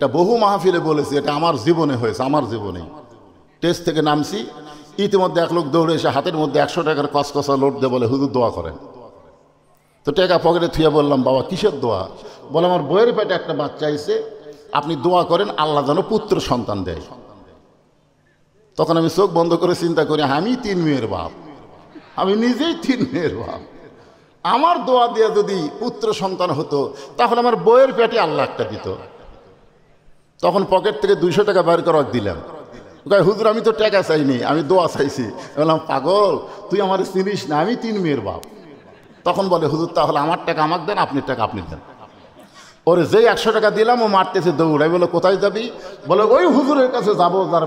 এটা বহু মাহফিলে বলেছি, এটা আমার জীবনে হয়েছে, আমার জীবনে। টেস্ট থেকে নামছি, ইতিমধ্যে এক লোক দৌড়ে এসে হাতের মধ্যে 100 টাকার কসকসা লোড দিয়ে বলে, হুজুর দোয়া করেন। তো টাকা পকেটে থুয়ে বললাম, বাবা কিসের দোয়া? বলে, আমার বইয়ের পেটে একটা বাচ্চা আইছে, আপনি দোয়া করেন আল্লাহ যেন পুত্র সন্তান দেয়। তখন আমি চোখ বন্ধ করে চিন্তা করি, আমি 3 মেয়ের বাপ, আমি নিজেই 3 মেয়ের বাপ, আমার দোয়া দিয়ে যদি পুত্র সন্তান হতো তাহলে আমার বইয়ের পেটে আল্লাহ একটা দিত। তখন পকেট থেকে 200 টাকা বের করে দিলাম। হুজুর আমি তো টাকা চাইনি, আমি দোয়া চাইছি। বললাম, পাগল, তুই আমার চিনিস না, আমি 3 মেয়ের বাপ। তখন বলে, হুজুর তাহলে আমার টাকা আমাকে দেন, আপনার টাকা আপনি দেন। ওরে যেই 100 টাকা দিলাম ও মারতেছে দৌড়াই। বলে, কোথায় যাবি? বলে, ওই হুজুরের কাছে যাবো যার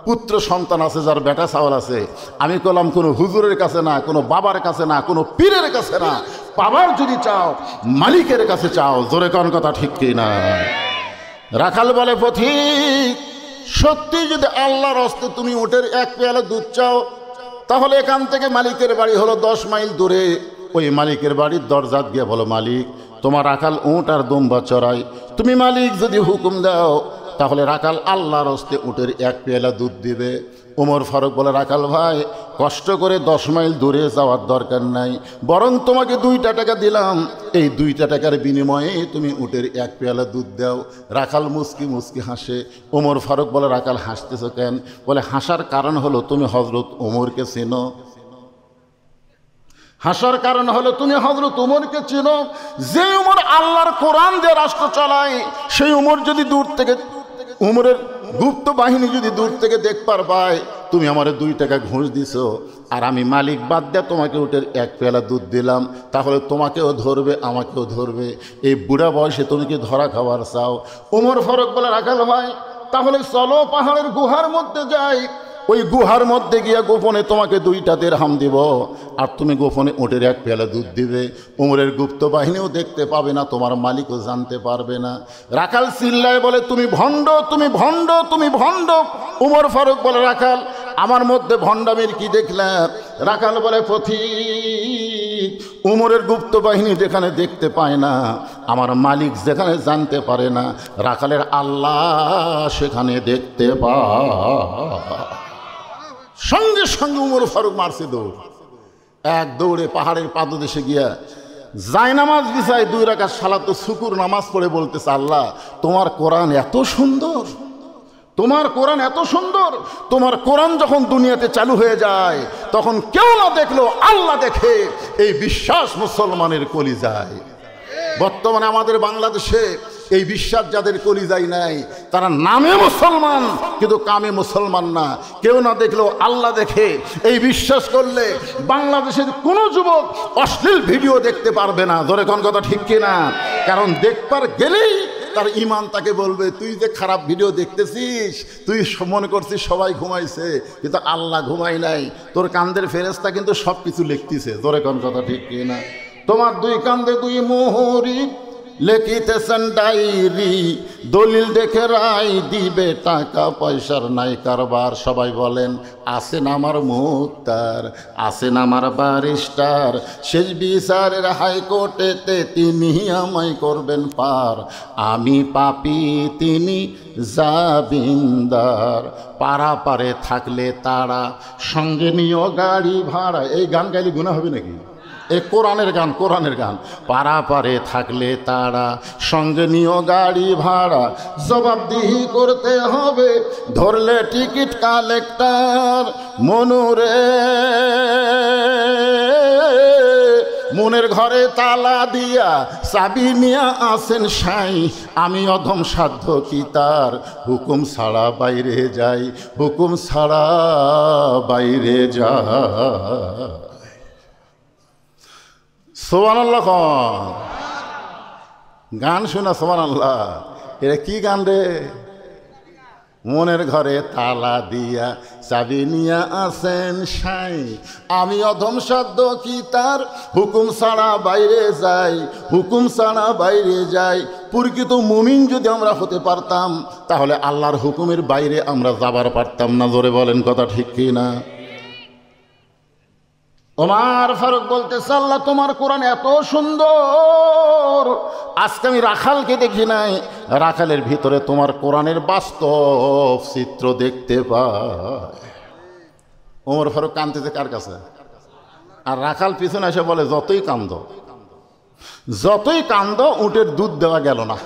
পুত্র সন্তান আছে, যার বেটা চাওয়াল আছে। আমি বললাম, কোনো হুজুরের কাছে না, কোনো বাবার কাছে না, কোনো পীরের কাছে না, বাবার যদি চাও মালিকের কাছে চাও। জোরে কোন কথা ঠিক কি না? রাখাল বলে, পথিক, সত্যি যদি আল্লাহর হস্তে তুমি উটের 1 পেয়ালা দুধ চাও তাহলে এখান থেকে মালিকের বাড়ি হলো 10 মাইল দূরে। ওই মালিকের বাড়ির দরজাত গিয়ে বলো, মালিক তোমার রাখাল উট আর দুম্বা চড়াই, তুমি মালিক যদি হুকুম দাও তাহলে রাখাল আল্লাহর হস্তে উটের 1 পেয়ালা দুধ দিবে। ওমর ফারুক বলে, রাখাল ভাই, কষ্ট করে 10 মাইল দূরে যাওয়ার দরকার নাই, বরং তোমাকে 2টা টাকা দিলাম, এই 2টা টাকার বিনিময়ে তুমি উটের 1 পেয়ালা দুধ দাও। রাখাল মুস্কি মুস্কি হাসে। ওমর ফারুক বলে, রাখাল হাসতেছ কেন? বলে, হাসার কারণ হলো তুমি হযরত ওমরকে চেনো। হাসার কারণ হলো তুমি হযরত ওমরকে চেনো। যে ওমর আল্লাহর কোরআন দিয়ে রাষ্ট্র চালায়, সেই ওমর যদি দূর থেকে, ওমরের গুপ্ত বাহিনী যদি দূর থেকে দেখবার পায় তুমি আমারে 2 টাকা ঘুষ দিছো, আর আমি মালিক বাদ দিয়ে তোমাকে উটের 1 পেয়ালা দুধ দিলাম, তাহলে তোমাকেও ধরবে আমাকেও ধরবে। এই বুড়া বয়সে তুমি কি ধরা খাবার চাও? ওমর ফারুক বলে, রাখাল ভাই, তাহলে চলো পাহাড়ের গুহার মধ্যে যাই, ওই গুহার মধ্যে গিয়া গোপনে তোমাকে 2টা দিরহাম দিব, আর তুমি গোপনে উটের 1 পেয়ালা দুধ দিবে। উমরের গুপ্ত বাহিনীও দেখতে পাবে না, তোমার মালিকও জানতে পারবে না। রাখাল চিল্লায় বলে, তুমি ভণ্ড, তুমি ভণ্ড, তুমি ভণ্ড। উমর ফারুক বলে, রাখাল আমার মধ্যে ভণ্ডামির কি দেখলাম? রাখাল বলে, পথিক, উমরের গুপ্ত বাহিনী যেখানে দেখতে পায় না, আমার মালিক যেখানে জানতে পারে না, রাখালের আল্লাহ সেখানে দেখতে পায়। সঙ্গে সঙ্গে উমর ফারুক মারছে দৌড়। এক দৌড়ে পাহাড়ের পাদদেশে গিয়া জায়নামাজ বিছায় 2 রাকাত সালাত শুকুর নামাজ পড়ে বলতেছে, আল্লাহ তোমার কোরআন এত সুন্দর, তোমার কোরআন এত সুন্দর। তোমার কোরআন যখন দুনিয়াতে চালু হয়ে যায় তখন কেউ না দেখলো আল্লাহ দেখে, এই বিশ্বাস মুসলমানের কলিজায়। বর্তমানে আমাদের বাংলাদেশে এই বিশ্বাস যাদের কলিজায় নাই, তারা নামে মুসলমান কিন্তু কামে মুসলমান না। কেউ না দেখলেও আল্লাহ দেখে, এই বিশ্বাস করলে বাংলাদেশের কোনো যুবক অশ্লীল ভিডিও দেখতে পারবে না। ধরে কোন কথা ঠিক কিনা? কারণ দেখবার গেলেই তার ইমান তাকে বলবে, তুই যে খারাপ ভিডিও দেখতেছিস, তুই মনে করছিস সবাই ঘুমাইছে, কিন্তু আল্লাহ ঘুমাই নাই। তোর কান্দের ফেরেশতা কিন্তু সব কিছু লিখতেছে। ধরে কোন কথা ঠিক কিনা? তোমার 2 কান্দে 2 মোহরি লেখিতেছেন ডায়েরি, দলিল দেখে রায় দিবে, টাকা পয়সার নাই কারবার। সবাই বলেন, আছেন আমার মুক্তার, আছেন আমার ব্যারিস্টার, শেষ বিচারের হাইকোর্টেতে তিনি আমায় করবেন পার। আমি পাপী, তিনি জামিনদার, পারাপারে থাকলে তারা, সঙ্গে নিও গাড়ি ভাড়া। এই গান গাইলে গুনাহ হবে নাকি? এ কোরআনের গান, কোরআনের গান। পারাপারে থাকলে তারা, সঙ্গে নিও গাড়ি ভাড়া, জবাবদিহি করতে হবে, ধরলে টিকিট কালেক্টর। মনুরে মনের ঘরে তালা দিয়া চাবি নিয়া আসেন সাই, আমি অধম সাধ্য কি তার, হুকুম ছাড়া বাইরে যাই, হুকুম ছাড়া বাইরে যায়। সুবহানাল্লাহ। গান শোনা সুবহানাল্লাহ। এটা কি গান রে? মনের ঘরে তালা দিয়া চাবি নিয়া আসেন সাই, আমি অধম সাধ্য কি তার, হুকুম ছাড়া বাইরে যাই, হুকুম ছাড়া বাইরে যাই। প্রকৃত মুমিন যদি আমরা হতে পারতাম তাহলে আল্লাহর হুকুমের বাইরে আমরা যাবার পারতাম না। জোরে বলেন কথা ঠিক কি না? ওমর ফারুক বলতেছে, আল্লাহ তোমার কোরআন এত সুন্দর, আজকে আমি রাখালকে দেখি নাই, রাখালের ভিতরে তোমার কোরআনের বাস্তব চিত্র দেখতে পাই। ওমর ফারুক কাঁদতেছে কার কাছে? আর রাখাল পিছনে এসে বলে, যতই কান্দ উটের দুধ দেওয়া গেল না।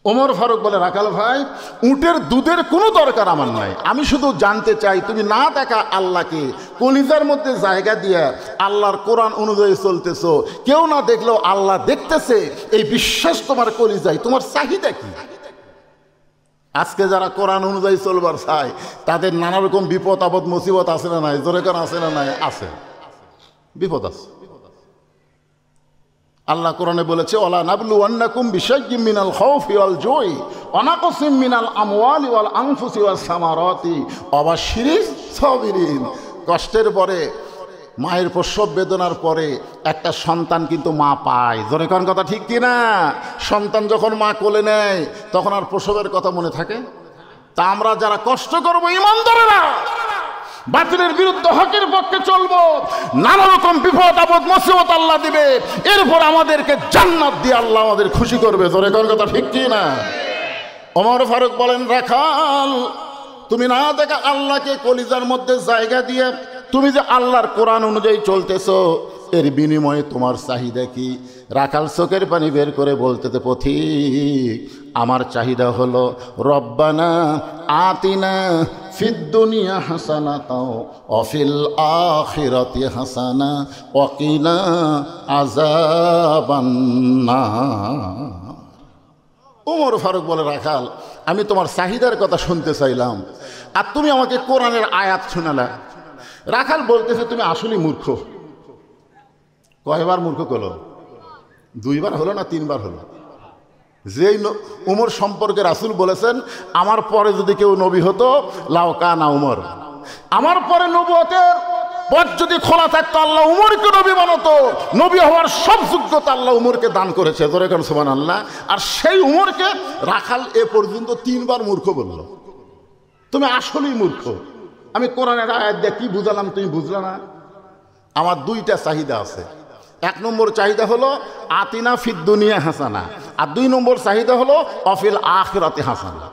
ওমর ফারুক বলে, রাখাল ভাই, উটের দুধের কোনো দরকার আমার নাই, আমি শুধু জানতে চাই তুমি না দেখা আল্লাহকে কলিজার মধ্যে জায়গা দিয়ে আল্লাহর কোরআন অনুযায়ী চলতেছো, কেউ না দেখলেও আল্লাহ দেখতেছে, এই বিশ্বাস তোমার কলিজায়, তোমার চাহিদা কি? আজকে যারা কোরআন অনুযায়ী চলবার চায় তাদের নানা রকম বিপদ আপদ মুসিবত আছে না নাই? জোরে কারণ আছে না নাই? আছে, বিপদ আছে। আল্লাহ কোরআনে বলেছে, ওয়ালা নাবলুওয়ান্নাকুম বিশাইয়্যিম মিনাল খাউফি ওয়াল জুই ওয়া নাকসিম মিনাল আমওয়ালি ওয়াল আনফুসি ওয়াস সামারাতি ওয়া বাশশিরিস সাবিরিন। কষ্টের পরে, মায়ের প্রসব বেদনার পরে একটা সন্তান কিন্তু মা পায়। জোরে কোন কথা ঠিক কি না? সন্তান যখন মা কোলে নেয় তখন আর প্রসবের কথা মনে থাকে? তা আমরা যারা কষ্ট করবো ঈমানদারেরা, বাতিলের বিরুদ্ধে হকের পক্ষে চলবো, নানা রকম বিপদ আপদ মুসিবত আল্লাহ দিবে, এরপর আমাদেরকে জান্নাত দিয়ে আল্লাহ আমাদের খুশি করবে। জোরে কোন কথা ঠিক কি না? ওমর ফারুক বলেন, রাখাল তুমি না দেখা আল্লাহকে কলিজার মধ্যে জায়গা দিয়ে তুমি যে আল্লাহর কোরআন অনুযায়ী চলতেছো, এর বিনিময়ে তোমার চাহিদা কি? রাখাল চোখের পানি বের করে বলতেছে, পথিক আমার চাহিদা হলো রব্বানা আতিনা ফিদ দুনিয়া হাসানাতাও ওয়া ফিল আখিরাতি হাসানা ওয়া কিনা আযাবান নার। ওমর ফারুক বলে, রাখাল আমি তোমার চাহিদার কথা শুনতে চাইলাম আর তুমি আমাকে কোরআনের আয়াত শোনালা। রাখাল বলতেছে, তুমি আসলেই মূর্খ। কয়বার মূর্খ করলো? দুইবার হলো না তিনবার হলো। যেই উমর সম্পর্কে রাসূল বলেছেন, আমার পরে যদি কেউ নবী হতো লাউ কানা উমর, আমার পরে নবুয়তের পথ যদি খোলা থাকতো আল্লাহ উমরকে নবী বানাতো। নবী হওয়ার সব যোগ্যতা আল্লাহ উমরকে দান করেছে। জোরে কোন সুবহানাল্লাহ। আর সেই উমরকে রাখাল এ পর্যন্ত তিনবার মূর্খ বলল। তুমি আসলেই মূর্খ। আমি কোরআনের আয়াত দিয়ে কি বুঝালাম তুমি বুঝলা না? আমার দুইটা চাহিদা আছে। এক নম্বর চাহিদা হলো আতিনা ফিদ দুনিয়া হাসানা, আর দুই নম্বর চাহিদা হলো অফিল আখিরাতি হাসানা।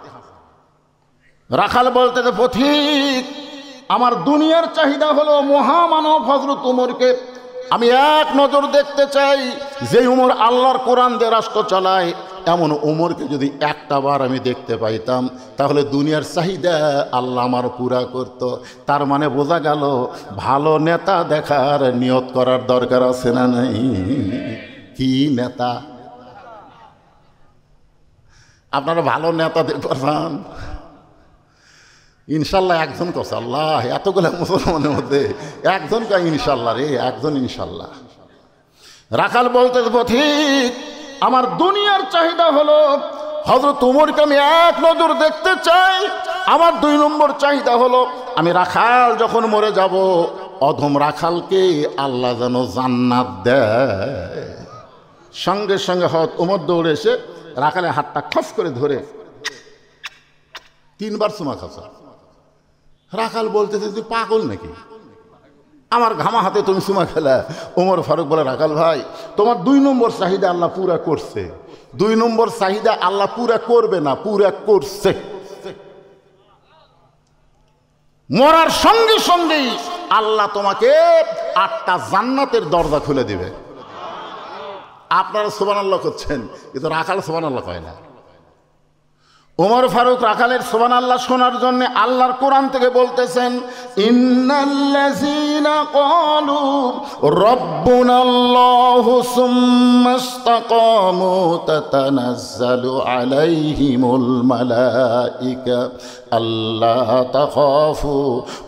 রাখাল বলতে, পথিক আমার দুনিয়ার চাহিদা হলো মহামানব হযরত উমরকে আমি এক নজর দেখতে চাই। যে উমর আল্লাহর কোরআন দিয়ে রাষ্ট্র চালায়, এমন উমরকে যদি একটা বার আমি দেখতে পাইতাম তাহলে দুনিয়ার চাহিদা আল্লাহ আমার পুরা করত। তার মানে বোঝা গেল ভালো নেতা দেখার নিয়ত করার দরকার আছে না নাই? কি নেতা? আপনারা ভালো নেতা দেখতে চান? ইনশাল্লাহ একজন কস, আল্লাহ এতগুলো মুসলমানের মধ্যে একজন কা ইনশাল্লাহ রে, একজন ইনশাল্লাহ। রাখাল বলতে, পথিক আমার দুনিয়ার চাহিদা হলো হযরত উমরকে আমি এক নজর দেখতে চাই। আমার দুই নম্বর চাহিদা হলো আমি রাখাল যখন মরে যাব, অধম রাখালকে আল্লাহ যেন জান্নাত দেয়। সঙ্গে সঙ্গে হযরত উমর দৌড়ে এসে রাখালের হাতটা খস করে ধরে তিনবার চুমা খাসা। রাখাল বলতেছে, তুই পাগল নাকি? আমার ঘামা হাতে তুমি চুমা খেলা? ওমর ফারুক বলে, রাখাল ভাই তোমার দুই নম্বর চাহিদা আল্লাহ পুরা করছে। দুই নম্বর চাহিদা আল্লাহ পুরা করবে না, পুরা করছে। মরার সঙ্গে সঙ্গেই আল্লাহ তোমাকে 8টা জান্নাতের দরজা খুলে দিবে। আপনারা সুবহানাল্লাহ করছেন, কিন্তু রাখাল সুবহানাল্লাহ কয় না। ওমর ফারুক রাখালের সুবহানাল্লাহ শোনার জন্য আল্লাহর কোরআন থেকে বলতেছেন, ইন্নাল্লাযীনা ক্বালু রাব্বুনাল্লাহু সুম্মা ইসতাকামু তাতানাজ্জালু আলাইহিমুল মালায়েকা আল্লা তাখাফু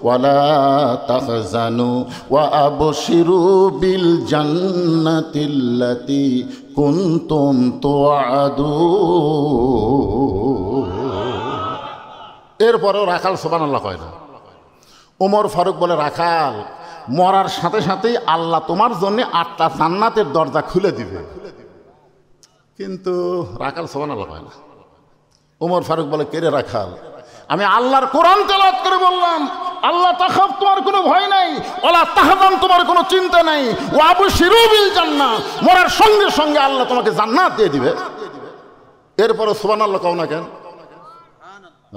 ওয়া লা তাহজানু ওয়া আবশিরু বিল জান্নাতিল্লাতী কুনতুম তুআদুন। এরপরেও রাখাল সুবহানাল্লাহ কয় না। ওমর ফারুক বলে, রাখাল মরার সাথে সাথেই আল্লাহ তোমার জন্য 8টা জান্নাতের দরজা খুলে দিবে। কিন্তু রাখাল সুবহানাল্লাহ কয় না। ওমর ফারুক বলে, কে রে রাখাল? আমি আল্লাহর কোরআন তেলাওয়াত করে বললাম আল্লাহ তাখাফ, তোমার কোনো ভয় নাই, ওয়ালা তাহজান, তোমার কোনো চিন্তা নাই, ওয়া আবশিরু বিল জান্নাহ, মরার সঙ্গে সঙ্গে আল্লাহ তোমাকে জান্নাত দিয়ে দিবে। এরপরে সুবহানাল্লাহ কও না কেন?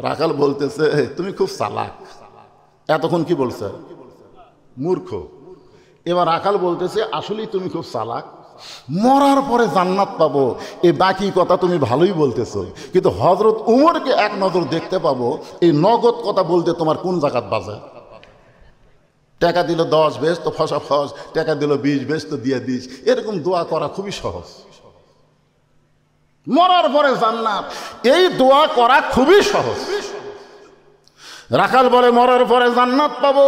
রাখাল বলতেছে তুমি খুব চালাক। এতক্ষণ কি বলছে? মূর্খ। এবার রাখাল বলতেছে আসলেই তুমি খুব চালাক, মরার পরে জান্নাত পাবো, এই বাকি কথা তুমি ভালোই বলতেছো, কিন্তু হযরত উমরকে এক নজর দেখতে পাবো, এই নগদ কথা বলতে তোমার কোন জাকাত বাজে? টাকা দিল 10 বেশ তো ফসা ফস, টাকা দিল 20 বেশ তো দিয়ে দিস, এরকম দোয়া করা খুবই সহজ। মরার পরে জান্নাত, এই দোয়া করা খুবই সহজ। রাখাল বলে মরার পরে জান্নাত পাবো,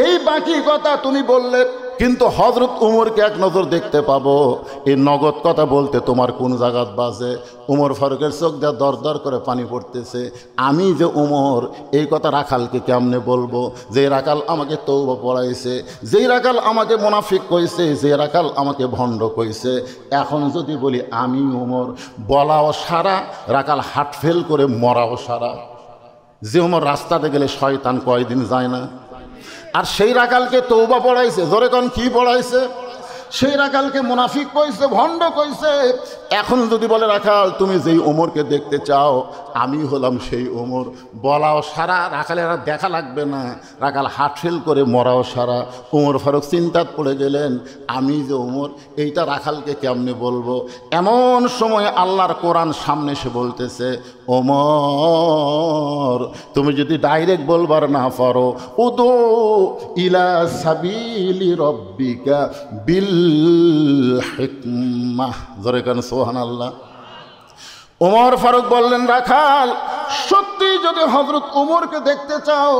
এই বাকি কথা তুমি বললে, কিন্তু হযরত উমরকে এক নজর দেখতে পাবো, এই নগদ কথা বলতে তোমার কোন জায়গাত বাজে? উমর ফারুকের চোখ দিয়ে দর দর করে পানি পড়তেছে। আমি যে উমর, এই কথা রাখালকে কেমনে বলবো? যে রাখাল আমাকে তওবা পড়াইছে, যেই রাখাল আমাকে মুনাফিক কইছে, যে রাখাল আমাকে ভণ্ড কইছে, এখন যদি বলি আমি উমর, বলাও সারা, রাখাল হাট ফেল করে মরাও সারা। যে উমর রাস্তাতে গেলে শয়তান কয়দিন যায় না, আর সেই রাখালকে তওবা পড়াইছে, জোরে কোন কি পড়াইছে? সেই রাখালকে মুনাফিক কইছে, ভণ্ড কইছে। এখন যদি বলে রাখাল তুমি যেই ওমরকে দেখতে চাও, আমি হলাম সেই ওমর, বলাও সারা, রাখালের আর দেখা লাগবে না, রাখাল হাট ফেল করে মরাও সারা। উমর ফারুক চিন্তাত পড়ে গেলেন, আমি যে ওমর, এইটা রাখালকে কেমনে বলবো? এমন সময় আল্লাহর কোরআন সামনে এসে বলতেছে, ওমর তুমি যদি ডাইরেক্ট বলবার না পারো, উদু ইলা সাবিলি রব্বিকা বিল হিকমাহ, জোরে কান সুবহানাল্লাহ। ওমর ফারুক বললেন রাখাল সত্যি যদি হযরত উমরকে দেখতে চাও,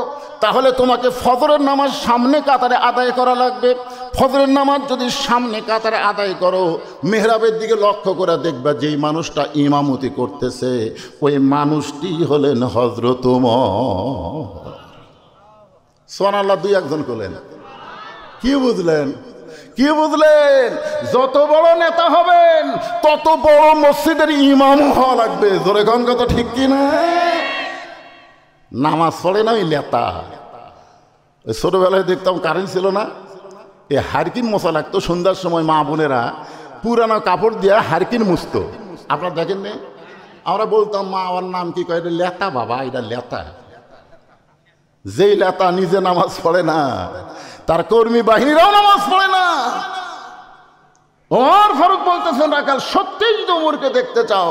তাহলে তোমাকে ফজরের নামাজ সামনে কাতারে আদায় করা লাগবে। ফজরের নামাজ যদি সামনে কাতারে আদায় করো, মেহরাবের দিকে লক্ষ্য করে দেখবা যেই মানুষটা ইমামতি করতেছে, ওই মানুষটি হলেন হযরত উমর। সুবহানাল্লাহ, দুই একজন করলেন। কি বুঝলেন? কি বুঝলেন? যত বড় নেতা হবেন, তত বড় মসজিদের ইমাম হওয়া লাগবে। জোরে কোন কথা ঠিক কি না? নামাজ পড়ে না ওই নেতা। ছোটবেলায় দেখতাম কারেন্ট ছিল না, এই হারকিন মশা লাগতো, সন্ধ্যার সময় মা বোনেরা পুরানো কাপড় দিয়ে হারকিন মুছতো। আপনারা দেখেন না? আমরা বলতাম মা আমার নাম কি কয়? এটা লেতা বাবা, এটা লেতা। যেই লেতা নিজে নামাজ পড়ে না, তার কর্মী বাহিনীরাও নামাজ পড়ে না। ওমর ফারুক বলতেছেন রাখাল সত্যিই যদি ওমরকে দেখতে চাও,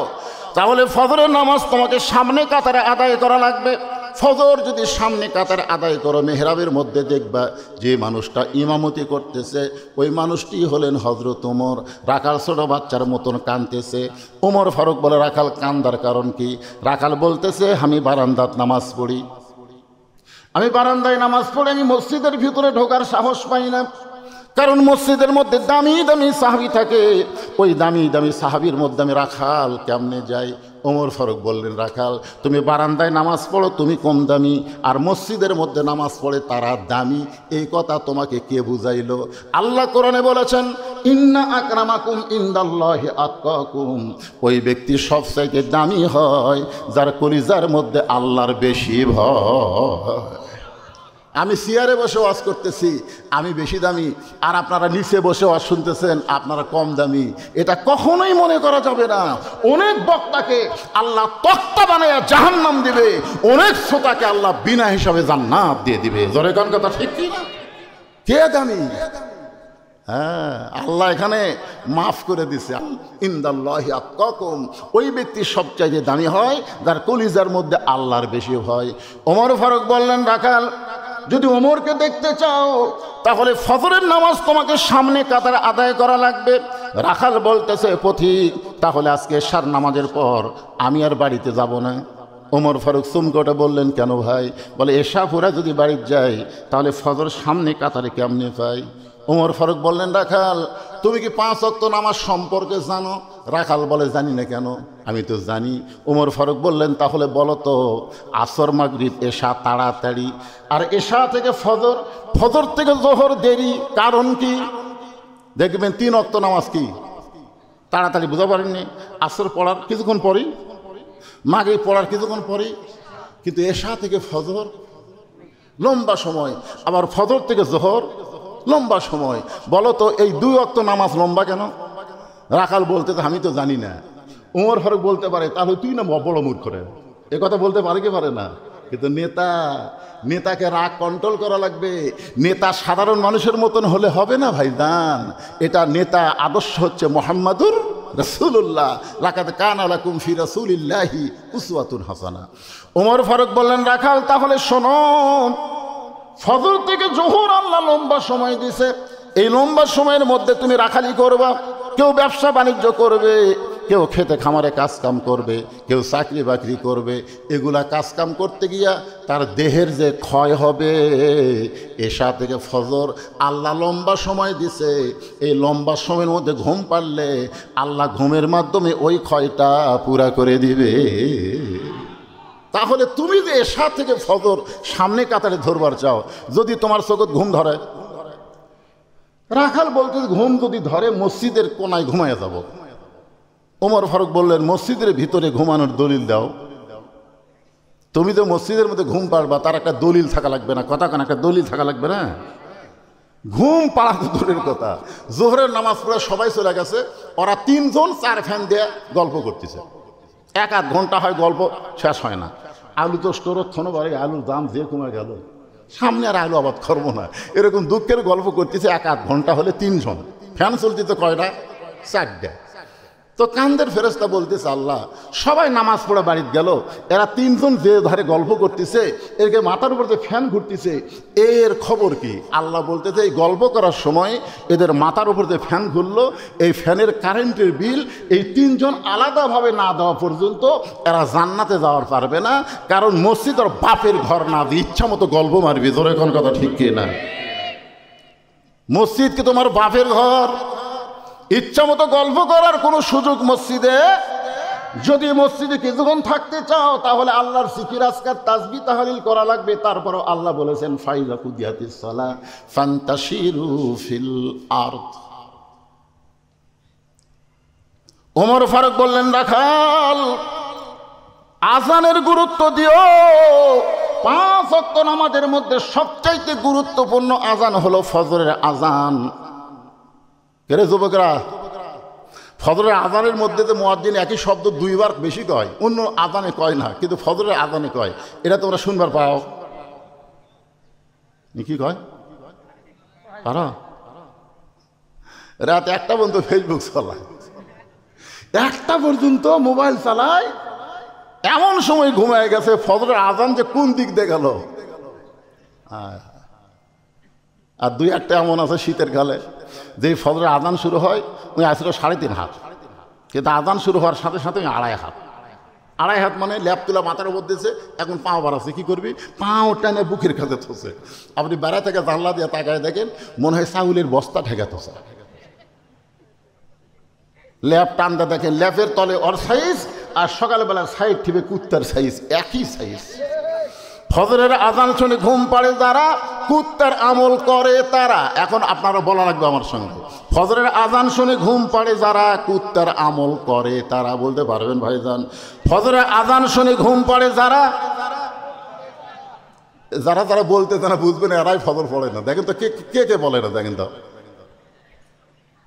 তাহলে ফজরের নামাজ তোমাকে সামনে কাতারে আদায় করা লাগবে। ফজর যদি সামনে কাতারে আদায় করো, মেহরাবের মধ্যে দেখবা যে মানুষটা ইমামতি করতেছে, ওই মানুষটি হলেন হযরত ওমর। রাখাল ছোট বাচ্চার মতন কাঁদতেছে। ওমর ফারুক বলে রাখাল কান্দার কারণ কি? রাখাল বলতেছে আমি বারান্দাত নামাজ পড়ি, আমি বারান্দায় নামাজ পড়ে আমি মসজিদের ভিতরে ঢোকার সাহস পাই না, কারণ মসজিদের মধ্যে দামি দামি সাহাবী থাকে, ওই দামি দামি সাহাবীর মধ্যে আমি রাখাল কেমনে যাই? ওমর ফারুক বললেন রাখাল তুমি বারান্দায় নামাজ পড়ো, তুমি কম দামি, আর মসজিদের মধ্যে নামাজ পড়ে তারা দামি। এই কথা তোমাকে কে বুঝাইলো? আল্লাহ কোরআনে বলেছেন ইন্না আকরামাকুম ইনদাল্লাহি আতকাকুম, ওই ব্যক্তি সবচাইতে দামি হয় যার কলিজার মধ্যে আল্লাহর বেশি ভয়। আমি চেয়ারে বসে ওয়াজ করতেছি, আমি বেশি দামি, আর আপনারা নিচে বসে ওয়াজ শুনতেছেন, আপনারা কম দামি। এটা কখনোই মনে করা যাবে না। অনেক বক্তাকে আল্লাহ তক্তা বানায়া জাহান্নাম দিবে, অনেক শ্রোতাকে আল্লাহ বিনা হিসাবে জান্নাত দিয়ে দিবে। জোরে কোন কথা ঠিক কি না? কে দামি? হ্যাঁ, আল্লাহ এখানে মাফ করে দিছে। ইনদাল্লাহি আতকাকুম, ওই ব্যক্তি সবচাইতে দামি হয় যার কলিজার মধ্যে আল্লাহর বেশি ভয়। ওমর ফারুক বললেন রাখাল যদি ওমরকে দেখতে চাও, তাহলে ফজরের নামাজ তোমাকে সামনে কাতারে আদায় করা লাগবে। রাখাল বলতেছে পথিক, তাহলে আজকে এশার নামাজের পর আমি আর বাড়িতে যাব না। ওমর ফারুক চমকে বললেন কেন ভাই? বলে এশা পুরা যদি বাড়িতে যাই, তাহলে ফজর সামনে কাতারে কেমনে পাই? ওমর ফারুক বললেন রাখাল তুমি কি 5 ওয়াক্ত নামাজ সম্পর্কে জানো? রাখাল বলে জানি না। কেন? আমি তো জানি। ওমর ফারুক বললেন তাহলে বলো তো, আসর মাগরিব এশা তাড়াতাড়ি, আর এশা থেকে ফজর, ফজর থেকে জোহর দেরি, কারণ কি? দেখবেন 3 ওয়াক্ত নামাজ কি তাড়াতাড়ি, বুঝতে পারেননি? আসর পড়ার কিছুক্ষণ পরেই, মাগরিব পড়ার কিছুক্ষণ পরেই, কিন্তু এশা থেকে ফজর লম্বা সময়। আবার ফজর থেকে জোহর লম্বা সময়। বলো তো এই 2 ওয়াক্ত নামাজ লম্বা কেন? রাখাল বলতে তো আমি তো জানি না। ওমর ফারুক বলতে পারে, তাহলে তুই না বড় মূর্খ রে, এ কথা বলতে পারে কি পারে না? কিন্তু নেতাকে রাগ কন্ট্রোল করা লাগবে। নেতা সাধারণ মানুষের মতন হলে হবে না ভাইজান। এটা নেতা আদর্শ হচ্ছে মুহাম্মাদুর রাসূলুল্লাহ, লাকাদ কানা লাকুম ফি রাসূলিল্লাহি উসওয়াতুন হাসানা। ওমর ফারুক বললেন, রাখাল তাহলে শোনো, ফজর থেকে জোহর আল্লাহ লম্বা সময় দিছে। এই লম্বা সময়ের মধ্যে তুমি রাখালি করবা। কেউ ব্যবসা বাণিজ্য করবে, কেউ খেতে খামারে কাজকাম করবে, কেউ চাকরি বাকরি করবে। এগুলা কাজকাম করতে গিয়া তার দেহের যে ক্ষয় হবে, এশা থেকে ফজর আল্লাহ লম্বা সময় দিছে। এই লম্বা সময়ের মধ্যে ঘুম পারলে আল্লাহ ঘুমের মাধ্যমে ওই ক্ষয়টা পুরা করে দিবে। তাহলে তুমি যে এশা থেকে ফজর সামনে কাতারে ধরবার চাও, যদি তোমার চোখত ঘুম ধরে, রাখাল বলতে ঘুম যদি ধরে মসজিদের কোনায় ঘুমায় যাব। ওমর ফারুক বললেন, মসজিদের ভিতরে ঘুমানোর দলিল দাও। তুমি তো মসজিদের মধ্যে ঘুম পাড়বা, তার একটা দলিল থাকা লাগবে না? কথা কেন, একটা দলিল থাকা লাগবে না? ঘুম পাড়া তো দূরের কথা, জোহরের নামাজ পড়ে সবাই চলে গেছে, ওরা 3 জন 4 ফ্যান দিয়ে গল্প করতেছে। 1-8 ঘন্টা হয়, গল্প শেষ হয় না। আলু তো স্টোরত থনো বাড়ি, আলুর দাম যে কমে গেল, সামনে আর আলু আবাদ করবো না, এরকম দুঃখের গল্প করতেছে। 1-8 ঘন্টা হলে 3 জন ফ্যান চলতেছে, কয়টা? 4টা। তো কান্দের ফেরেশতা বলতেছে, আল্লাহ সবাই নামাজ পড়ে বাড়িতে গেল, এরা 3 জন যে ধারে গল্প করতেছে, এরকে মাথার উপর যে ফ্যান ঘুরতেছে, এর খবর কি? আল্লাহ বলতেছে, এই গল্প করার সময় এদের মাথার উপর যে ফ্যান ঘুরলো, এই ফ্যানের কারেন্টের বিল এই 3 জন আলাদাভাবে না দেওয়া পর্যন্ত এরা জান্নাতে যাওয়ার পারবে না। কারণ মসজিদ ওর বাপের ঘর না, দিয়ে ইচ্ছা মতো গল্প মারবি। জোরে কোন কথা ঠিক কি না? মসজিদ কি তোমার বাপের ঘর? ইচ্ছা মতো গল্প করার কোনো সুযোগ মসজিদে। যদি মসজিদে কিছুক্ষণ থাকতে চাও, তাহলে আল্লাহর জিকির আজকার তাসবিহ তাহলিল করা লাগবে। তারপরও আল্লাহ বলেছেন, ফাইযা কুদিয়াতিস সালাহ ফান্তাশিরু ফিল আরদ। ওমর ফারুক বললেন, রাখাল আজানের গুরুত্ব দিও। 5 ওয়াক্ত নামাজের মধ্যে সবচাইতে গুরুত্বপূর্ণ আজান হলো ফজরের আজান। কেরে যুবকরা, ফজরের আজানের মধ্যে যে মুয়াজ্জিন একই শব্দ 2 বার বেশি কয়, অন্য আজানে কয় না, কিন্তু ফজরের আজানে কয়। এটা তোমরা শুনবার পাও? কি কয়? পারো? রাত 1টা পর্যন্ত ফেসবুক চালায়, 1টা পর্যন্ত মোবাইল চালায়, এমন সময় ঘুমায় গেছে। ফজরের আজান যে কোন দিক দিয়ে গেল। আর 2-1টা এমন আছে শীতের কালে, যে ফজরের আজান শুরু হয় ওই আসছিল 3.5 হাত, কিন্তু আজান শুরু হওয়ার সাথে সাথে 2.5 হাত। 2.5 হাত মানে ল্যাপ তুলা মাথার উপর দিয়েছে, এখন পাও বাড়াচ্ছে। কী করবি? পাও টানে বুকের কাছে থসে। আপনি বেড়া থেকে জানলা দিয়ে তাকায় দেখেন, মনে হয় চাউলের বস্তা ঠেকা থসে। ল্যাপ টানতে দেখেন, ল্যাপের তলে ওর সাইজ, আর সকালবেলা সাইড ঠিবে কুত্তার সাইজ, একই সাইজ। ফজরের আজান শুনে ঘুম পাড়ে যারা, কুত্তার আমল করে তারা। এখন আপনারা বলা লাগবে আমার সঙ্গে, ফজরের আজান শুনে ঘুম পাড়ে যারা, কুত্তার আমল করে তারা। বলতে পারবেন ভাইজান? ফজরের আজান শুনে ঘুম পাড়ে যারা, যারা বলতে তারা বুঝবেন এরাই ফজর পড়ে না। দেখেন তো কে কে বলে না, দেখেন তো।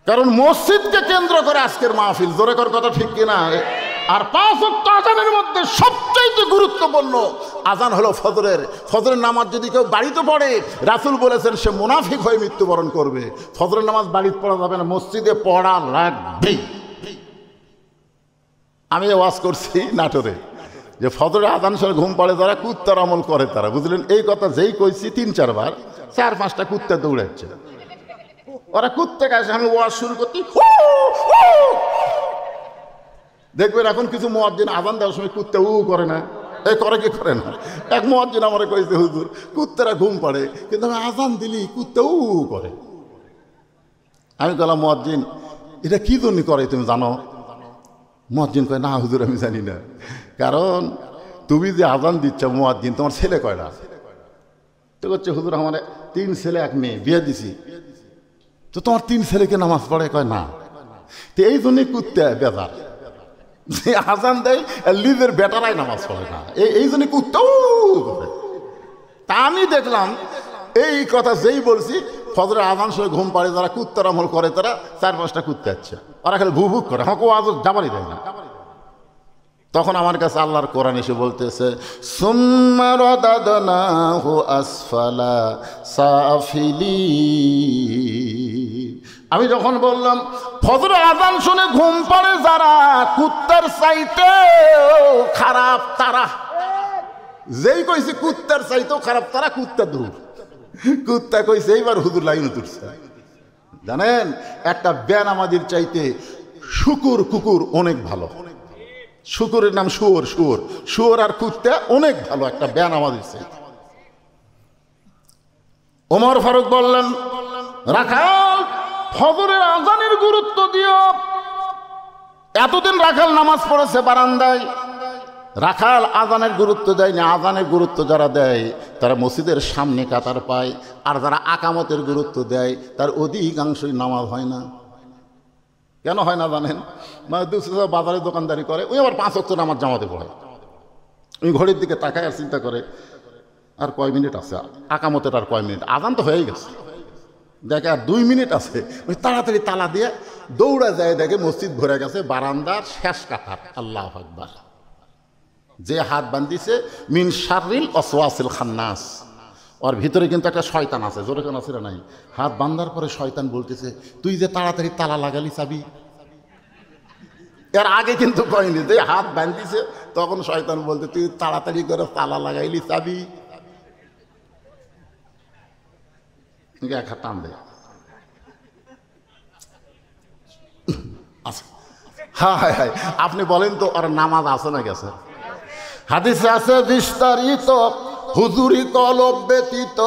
কারণ মসজিদকে কেন্দ্র করে আজকের মাহফিল। জোরে কর কথা ঠিক কিনা? আর 5 ওয়াক্ত আজানের মধ্যে সবচাইতে গুরুত্বপূর্ণ আজান হলো ফজরের। ফজরের নামাজ যদি কেউ বাড়িতে পড়ে, রাসূল বলেছেন সে মুনাফিক হয়ে মৃত্যুবরণ করবে। ফজরের নামাজ বাড়িতে পড়া যাবে না, মসজিদে পড়া লাগবেই। আমি ওয়াজ করছি নাটোরে, যে ফজরের আজান শুনে ঘুম পাড়ে যারা, কুত্তার আমল করে তারা। বুঝলেন? এই কথা যেই কইছি 3-4 বার, 4-5টা কুত্তা দৌড়াচ্ছে। ওরা কুত্তা কাছে আমি ওয়াজ শুরু করতে, দেখবেন এখন কিছু মুয়াজ্জিন আজান দেওয়ার সময় কুত্তা করে না। এই করে কি করে না? এক মুয়াজ্জিন আমারে কইছে, হুজুর কুত্তারা ঘুম পাড়ে, কিন্তু আমি আজান দিলি কুত্তা করে। আমি বললাম, মুয়াজ্জিন এটা কি জন্য করে তুমি জানো? মুয়াজ্জিন কয়, না হুজুর আমি জানি না। কারণ তুমি যে আজান দিচ্ছ মুয়াজ্জিন, তোমার ছেলে কয়টা? তো করছে, হুজুর আমার 3 ছেলে 1 মেয়ে, বিয়ে দিছি। তো তোমার 3 ছেলেকে নামাজ পড়ে? কয় না। তো এই জন্যই কুত্তা বেজার, যে আজান দেয় নিজের বেটারাই নামাজ পড়ে না, এই জন্য কুত্তা করে। তা তা আমি দেখলাম এই কথা যেই বলছি, ফজরের আজান শুনে ঘুম পাড়ে যারা কুত্তার আমল করে তারা 4-5টা কুত্তে যাচ্ছে, ওরা খালি ভু ভুক করে, আমাকে আজ যাবারই দেয় না। তখন আমার কাছে আল্লাহর কোরআন এসে বলতেছে, সুম্মা রাদাদনাহু আসফালা সাফিলিন। আমি যখন বললাম ফজরের আযান শুনে ঘুম পাড়ে যারা কুত্তার চাইতে খারাপ তারা, যেই কইছে কুত্তার চাইতেও খারাপ তারা, কুত্তা দূর, কুত্তা কইছে এইবার হুজুর লাইন তুলছে। জানেন একটা বেনামাজির চাইতে শুকুর কুকুর অনেক ভালো। শুকুরের নাম শুয়োর, শুয়োর শুয়োর আর কুত্তা অনেক ভালো একটা বেনামাজির চাইতে। ওমর ফারুক বললেন, রাখাল ফজরের আজানের গুরুত্ব দিও। এতদিন রাখাল নামাজ পড়েছে বারান্দায়, রাখাল আজানের গুরুত্ব দেয় না। আজানের গুরুত্ব যারা দেয় তারা মসজিদের সামনে কাতার পায়, আর যারা আকামতের গুরুত্ব দেয় তার অধিকাংশই নামাজ হয় না। কেন হয় না জানেন? মানে বাজারে দোকানদারি করে, ওই আবার 5 ওয়াক্ত নামাজ জামাতে পড়ে, ওই ঘড়ির দিকে তাকায় আর চিন্তা করে আর কয় মিনিট আছে, আকামতের আর কয় মিনিট, আজান তো হয়েই গেছে, দেখে আর 2 মিনিট আছে, ওই তাড়াতাড়ি তালা দিয়ে দৌড়া যায়, দেখে মসজিদ ভরে গেছে বারান্দার শেষ কাতার। আল্লাহু আকবার। যে হাত বান্ধিছে মিন শাররিল ওয়াসওয়াসিল খান্নাস, ওর ভিতরে কিন্তু একটা শয়তান আছে, জোরে কেন আছে নাই? হাত বান্ধার পরে শয়তান বলতেছে, তুই যে তাড়াতাড়ি তালা লাগালি চাবি। এর আগে কিন্তু কয়নি, যে হাত বান্ধিছে তখন শয়তান বলতে, তুই তাড়াতাড়ি করে তালা লাগাইলি চাবি। এক হাত টান দে। আচ্ছা, হ্যাঁ হ্যাঁ হ্যাঁ, আপনি বলেন তো ওর নামাজ আছে না গেছে? হাদিসে আছে বিস্তারিত, হুজুরি কলব ব্যতীত।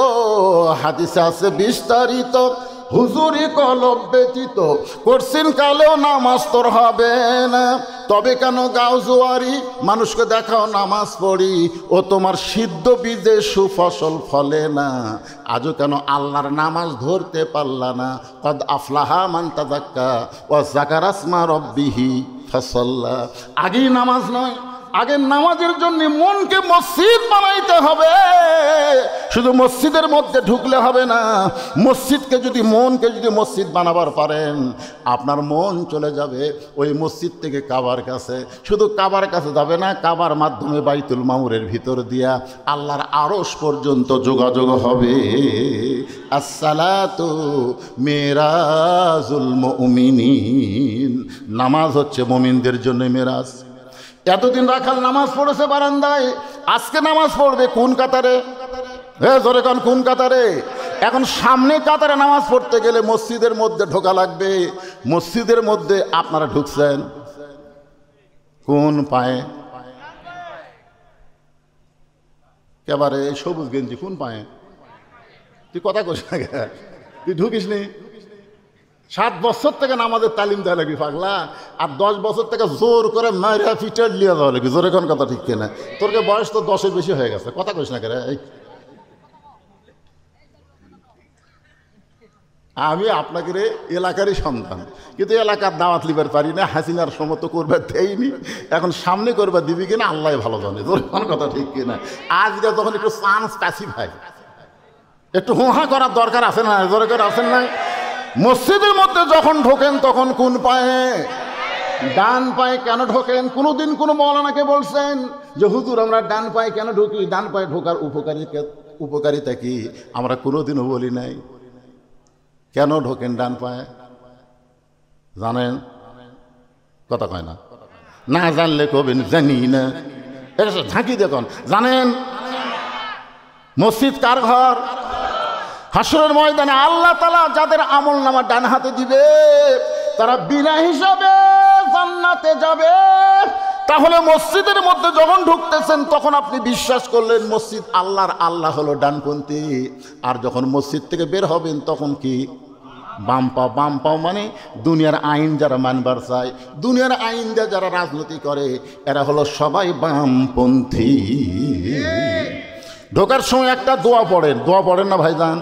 হাদিসে আছে বিস্তারিত, হুজুরি কলব ব্যতীত করছেন কালেও নামাজ তোর হবে না। তবে কেন গাও জোয়ারি, মানুষকে দেখাও নামাজ পড়ি, ও তোমার সিদ্ধ বীজে সুফসল ফলে না। আজও কেন আল্লাহর নামাজ ধরতে পারলা না? কদ আফলাহা মান তাযাক্কা ওয়া যাকারা ইসমা রাব্বিহি ফাসাল্লা। আগেই নামাজ নয়, আগে নামাজের জন্য মনকে মসজিদ বানাইতে হবে। শুধু মসজিদের মধ্যে ঢুকলে হবে না, মসজিদকে যদি মনকে যদি মসজিদ বানাবার পারেন, আপনার মন চলে যাবে ওই মসজিদ থেকে কাবার কাছে। শুধু কাবার কাছে যাবে না, কাবার মাধ্যমে বাইতুল মামুরের ভিতর দিয়া আল্লাহর আরশ পর্যন্ত যোগাযোগ হবে। আসসালাতু মিরাজুল মুমিনিন, নামাজ হচ্ছে মুমিনদের জন্য মেরাজ। এতদিন রাখাল নামাজ পড়েছে বারান্দায়, আজকে নামাজ পড়বে কোন কাতারে? জোরে কান, কোন কাতারে? এখন সামনে কাতারে নামাজ পড়তে গেলে মসজিদের মধ্যে ঢোকা লাগবে। মসজিদের মধ্যে আপনারা ঢুকছেন কোন পায়ে? এবারে সবুজ গেঞ্জি কোন পায়ে? তুই কথা কইস না, তুই ঢুকিস নি। 7 বছর থেকে নামাজের তালিম দেওয়া লাগবি পাগলা, আর 10 বছর থেকে জোর করে মাইরা ফিটার লিয়ে দেওয়া লাগবি। জোরে কোন কথা ঠিক কিনা? তোরকে বয়স তো 10-এর বেশি হয়ে গেছে, কথা কইস না কেরে? আমি আপনাকে এলাকারই সন্তান, কিন্তু এলাকার দাওয়াত লিবার পারি না, হাসিনার সমত করবার দেয়নি। এখন সামনে করবার দিবি কিনা আল্লাহ ভালো জানে। জোরে কোন কথা ঠিক কিনা? আজকে তখন একটু চান্স পাচ্ছি ভাই, একটু হুহা করার দরকার আছে না? জোরে করে আছেন না? মসজিদের মধ্যে যখন ঢোকেন তখন কোন পায়ে? ডান পায়ে। কেন ঢোকেন? কোনোদিন কোনো মৌলানাকে বলছেন যে হুজুর আমরা ডান পায়ে কেন ঢুকি? ডান পায়ে ঢোকার উপকারিতা কি? আমরা কোনোদিনও বলি নাই। কেন ঢোকেন ডান পায়ে জানেন? কথা কয় না, না জানলে কবেন জানি না। ঝাঁকি দেখুন, জানেন মসজিদ কার ঘর? হাসরের ময়দানে আল্লাহ তাআলা যাদের আমল নামা ডান হাতে দিবে তারা বিনা হিসাবে জান্নাতে যাবে। তাহলে মসজিদের মধ্যে যখন ঢুকতেছেন তখন আপনি বিশ্বাস করলেন মসজিদ আল্লাহর, আল্লাহ হলো ডানপন্থী। আর যখন মসজিদ থেকে বের হবেন তখন কি? বাম পাও। বাম পাও মানে দুনিয়ার আইন যারা মানবার চায়, দুনিয়ার আইন দিয়ে যারা রাজনীতি করে, এরা হলো সবাই বামপন্থী। ঢোকার সময় একটা দোয়া পড়েন। দোয়া পড়েন না ভাইজান?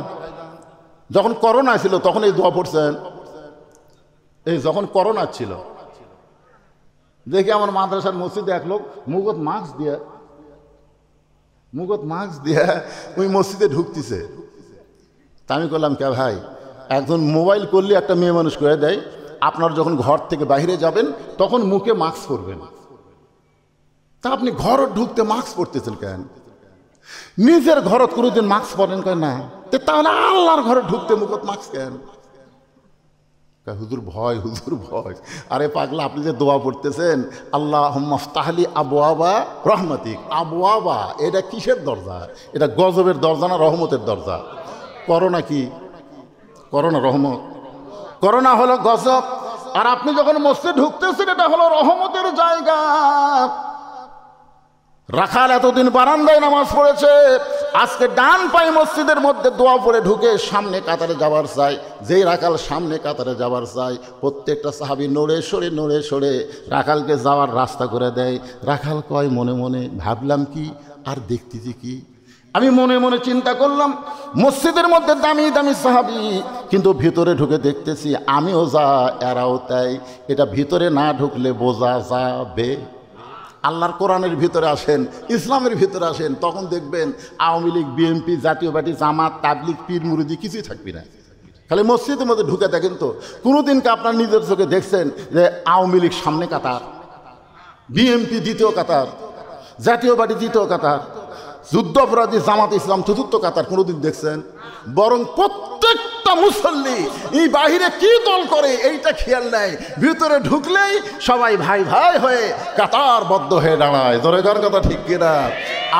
যখন করোনা ছিল তখন এই দোয়া পড়ছেন? এই যখন করোনা ছিল দেখি আমার মাদ্রাসার মসজিদে এক লোক মুখত মাস্ক দিয়ে মুখত মাস্ক দিয়ে ওই মসজিদে ঢুকতেছে। তা আমি করলাম কে ভাই, একজন মোবাইল করলে একটা মেয়ে মানুষ করে দেয়, আপনার যখন ঘর থেকে বাইরে যাবেন তখন মুখে মাস্ক পরবেন, তা আপনি ঘর ঢুকতে মাস্ক পরতেছেন কেন? নিজের ঘরত কোনোদিন মাস্ক পরেন কেন না, তাহলে আল্লাহর ঘরে ঢুকতে মুখত মাস্ক কেন? হুজুর ভয়, হুজুর ভয়। আরে পাগলা, আপনি যে দোয়া পড়তেছেন আল্লাহুম্মা ফতাহলি আবওয়াবা রহমাতিক, আবওয়াবা এটা কিসের দরজা? এটা গজবের দরজা না রহমতের দরজা? করোনা কি? করোনা রহমত? করোনা হলো গজব। আর আপনি যখন মসজিদে ঢুকতেছেন এটা হলো রহমতের জায়গা। রাখাল এতদিন বারান্দায় নামাজ পড়েছে, আজকে ডান পায়ে মসজিদের মধ্যে দোয়া পড়ে ঢুকে সামনে কাতারে যাবার চাই। যেই রাখাল সামনে কাতারে যাবার চাই, প্রত্যেকটা সাহাবী নড়ে সরে রাখালকে যাওয়ার রাস্তা করে দেয়। রাখাল কয় মনে মনে, ভাবলাম কি আর দেখতেছি কি? আমি মনে মনে চিন্তা করলাম, মসজিদের মধ্যে দামি দামি সাহাবী, কিন্তু ভিতরে ঢুকে দেখতেছি আমিও যা এরাও তাই। এটা ভিতরে না ঢুকলে বোঝা যাবে। আল্লাহর কোরআনের ভিতরে আসেন, ইসলামের ভিতরে আসেন, তখন দেখবেন আওয়ামী লীগ, বিএনপি, জাতীয় পার্টি, জামাত, তাবলিগ, পীর মুরিদি কিছুই থাকবি না। খালি মসজিদের মধ্যে ঢুকে দেখেন তো, কোনোদিনকে আপনার নিজের চোখে দেখছেন যে আওয়ামী লীগ সামনে কাতার, বিএনপি দ্বিতীয় কাতার, জাতীয় পার্টি তৃতীয় কাতার, যুদ্ধ অপরাধী জামাত ইসলাম চতুর্থ কাতার কোনোদিন দেখছেন? বরং প্রত্যেকটা মুসল্লি এই বাহিরে কি দল করে এইটা খেয়াল নেয়, ভিতরে ঢুকলেই সবাই ভাই ভাই হয়ে কাতারবদ্ধ হয়ে দাঁড়ায়। দরকার কথা ঠিক কিনা?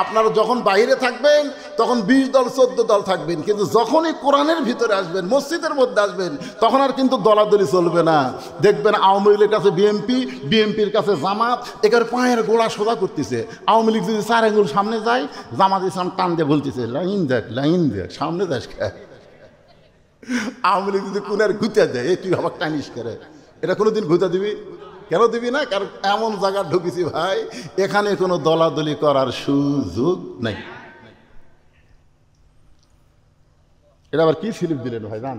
আপনারা যখন বাইরে থাকবেন তখন 20 দল 14 দল থাকবেন, কিন্তু যখনই কোরআনের ভিতরে আসবেন, মসজিদের মধ্যে আসবেন, তখন আর কিন্তু দলাদলি চলবে না। দেখবেন আওয়ামী লীগের কাছে বিএনপি, বিএনপির কাছে জামাত, একের পায়ের গোড়া সোজা করতেছে। আওয়ামী লীগ যদি 4 আঙ্গুল সামনে যায়, জামাত ইসলাম টান দিয়ে বলতেছে লাইন দেখ সামনে যাস খায়। আওয়ামী লীগ যদি কোনের ঘুতে দেয়, তুই আবার টানিস করে, এটা কোনোদিন ঘুতে দিবি? কেন দিবি না? কারণ এমন জায়গা ঢুকেছি ভাই, এখানে কোনো দলাদলি করার সুযোগ নেই। এটা আবার কি স্লিপ দিলেন ভাই জান?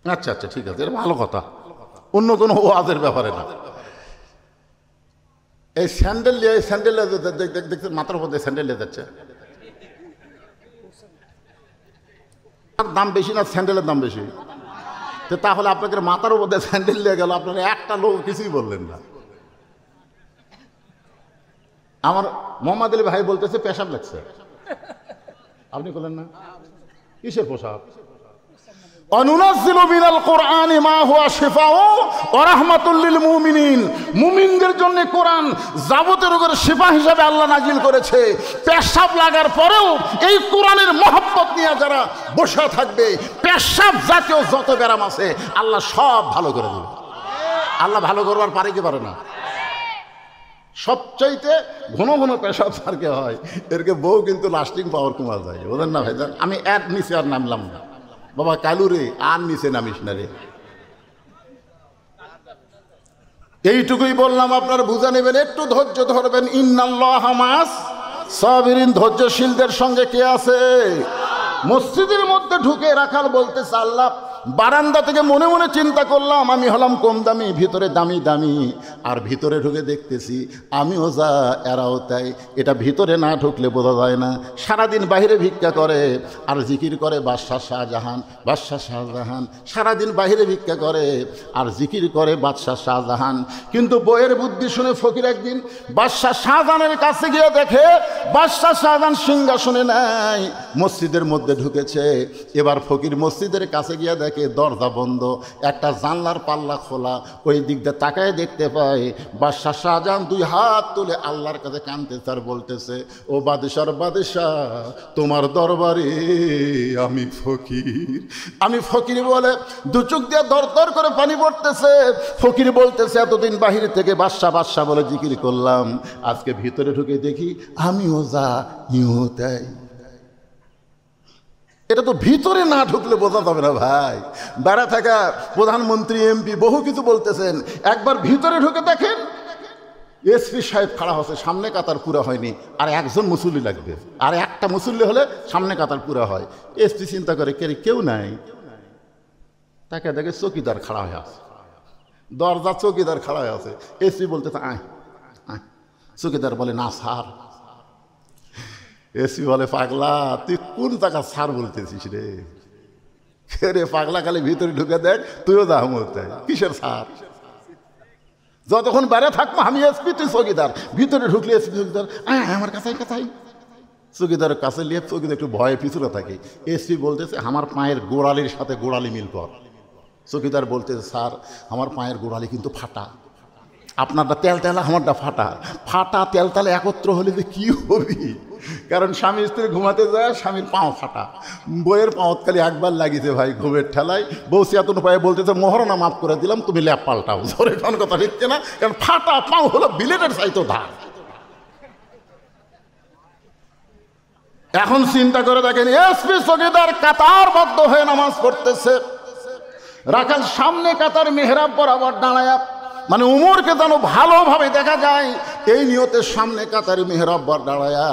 আচ্ছা ঠিক আছে, এটা ভালো কথা, অন্য কোনো ওয়াজের ব্যাপারে না। এই স্যান্ডেল দেখতে মাথার উপর দিয়ে স্যান্ডেল নিয়ে যাচ্ছে, দাম বেশি না স্যান্ডেলের দাম বেশি? তাহলে আপনাকে মাথার উপর দিয়ে স্যান্ডেল নিয়ে গেল, আপনারা একটা লোক কিছুই বললেন না। আমার মোহাম্মদ আলী ভাই বলতেছে পেশাব লাগছে, আপনি বললেন না? কিসের পোশাক? অনুনাজ্জিলু মিনাল কোরআনি মা হুয়া শিফাউ ওয়া রাহমাতুল লিল মুমিনিন। মুমিনদের জন্য কোরআন যাবতীয় রোগের শিফা হিসাবে আল্লাহ নাজিল করেছে। পেশাব লাগার পরেও এই কোরআনের মহব্বত নিয়ে যারা বসে থাকবে, পেশাব জাতীয় যত ব্যারাম আছে আল্লাহ সব ভালো করে দেবে। আল্লাহ ভালো করবার পারে কি পারে না? সবচাইতে ঘন ঘন পেশাব সারকে হয়, এরকে বউ কিন্তু লাস্টিং পাওয়ার কমা যায়, ওদের না ভাইজান? আমি এর নিচে আর নামলাম না বাবা, কালু রে আর নিচে নামিস না রে। এইটুকুই বললাম, আপনারা বুঝে নেবেন, একটু ধৈর্য ধরবেন। ইন্নাল্লাহা মাস সাবিরিন, ধৈর্যশীলদের সঙ্গে কে আছে? মসজিদের মধ্যে ঢুকে রাখাল বলতেছে আল্লাহ, বারান্দা থেকে মনে মনে চিন্তা করলাম আমি হলাম কম দামি, ভিতরে দামি দামি, আর ভিতরে ঢুকে দেখতেছি আমিও যা এরাও তাই। এটা ভিতরে না ঢুকলে বোঝা যায় না। সারাদিন বাইরে ভিক্ষা করে আর জিকির করে বাদশাহ শাহজাহান, বাদশাহ শাহজাহান। সারাদিন বাইরে ভিক্ষা করে আর জিকির করে বাদশাহ শাহজাহান। কিন্তু বইয়ের বুদ্ধি শুনে ফকির একদিন বাদশাহ শাহজাহানের কাছে গিয়ে দেখে বাদশাহ শাহজাহান সিংহাসনে নাই, মসজিদের মধ্যে ঢুকেছে। এবার ফকির মসজিদের কাছে গিয়ে দেখে দরজা বন্ধ, একটা জানলার পাল্লা খোলা। ওই দিক দিয়ে তাকায় দেখতে পায় বাদশাহ শাহজাহান 2 হাত তুলে আল্লাহর কাছে কাঁদতেছে আর বলতেছে, ও বাদশার বাদশাহ, তোমার দরবারে আমি ফকির। আমি ফকির বলে 2 চোখ দিয়ে দর দর করে পানি পড়তেছে। ফকির বলতেছে, এতদিন বাহির থেকে বাদশাহ বাদশাহ বলে জিকির করলাম, আজকে ভিতরে ঢুকে দেখি আমিও যা ইও তাই। এটা তো ভিতরে না ঢুকলে বোঝা যাবে না ভাই। বেড়া থাকা প্রধানমন্ত্রী, এমপি বহু কিছু বলতেছেন, একবার ভিতরে ঢুকে দেখেন এসপি সাহেব খাড়া হচ্ছে, সামনে কাতার পুরা হয়নি, আর একজন মুসল্লি লাগবে, আর একটা মুসল্লি হলে সামনে কাতার পুরা হয়। এসপি চিন্তা করে কেউ নাই, তাকে দেখে চৌকিদার খাড়া হয়ে আছে, দরজা চৌকিদার খাড়া হয়ে আছে। এসপি বলতেছে আয় আয়, চৌকিদার বলে, না স্যার। এসপি বলে, পাগলা তুই কোন জায়গা স্যার বলতেছিস রে? রে পাগলা, খালি ভিতরে ঢুকে দেখ, তুইও যা মরতে। কিসের স্যার? যতক্ষণ বাইরে থাকবো আমি এসপি, তুই চৌকিদার। ভিতরে ঢুকলে এসপি চৌকিদার, আমার কাছাই কাছাই। চৌকিদারের কাছে নিয়ে চৌকিদার একটু ভয়ে পিছনে থাকে। এসপি বলতেছে, আমার পায়ের গোড়ালির সাথে গোড়ালি মিল কর। চৌকিদার বলতেছে, স্যার আমার পায়ের গোড়ালি কিন্তু ফাটা, আপনারটা তেলতেলা, আমারটা ফাটা। ফাটা তেলতেলা একত্র হলে যে কী হবি? কারণ স্বামী স্ত্রী ঘুমাতে যায়, স্বামীর পাও ফাটা, বইয়ের পাওত খালি একবার লাগিয়েছে ভাই ঘুমের ঠেলায়। বউ চেতন পায়ে বলতেছে, মহারণা মাফ করে দিলাম, তুমি ল্যাপ পাল্টাও। জোরে কোন কথা লিখছে না? কারণ ফাটা পাও হলো বিলেটের চাইতো ধার। এখন চিন্তা করে দেখেন, এসপি চৌকিদার কাতারবদ্ধ হয়ে নামাজ পড়তেছে। রাখাল সামনে কাতার মেহরাব বরাবর দাঁড়ায়া, মানে উমরকে যেন ভালোভাবে দেখা যায় এই নিয়তের সামনে কাতারি মেহরাব বর দাঁড়ায়া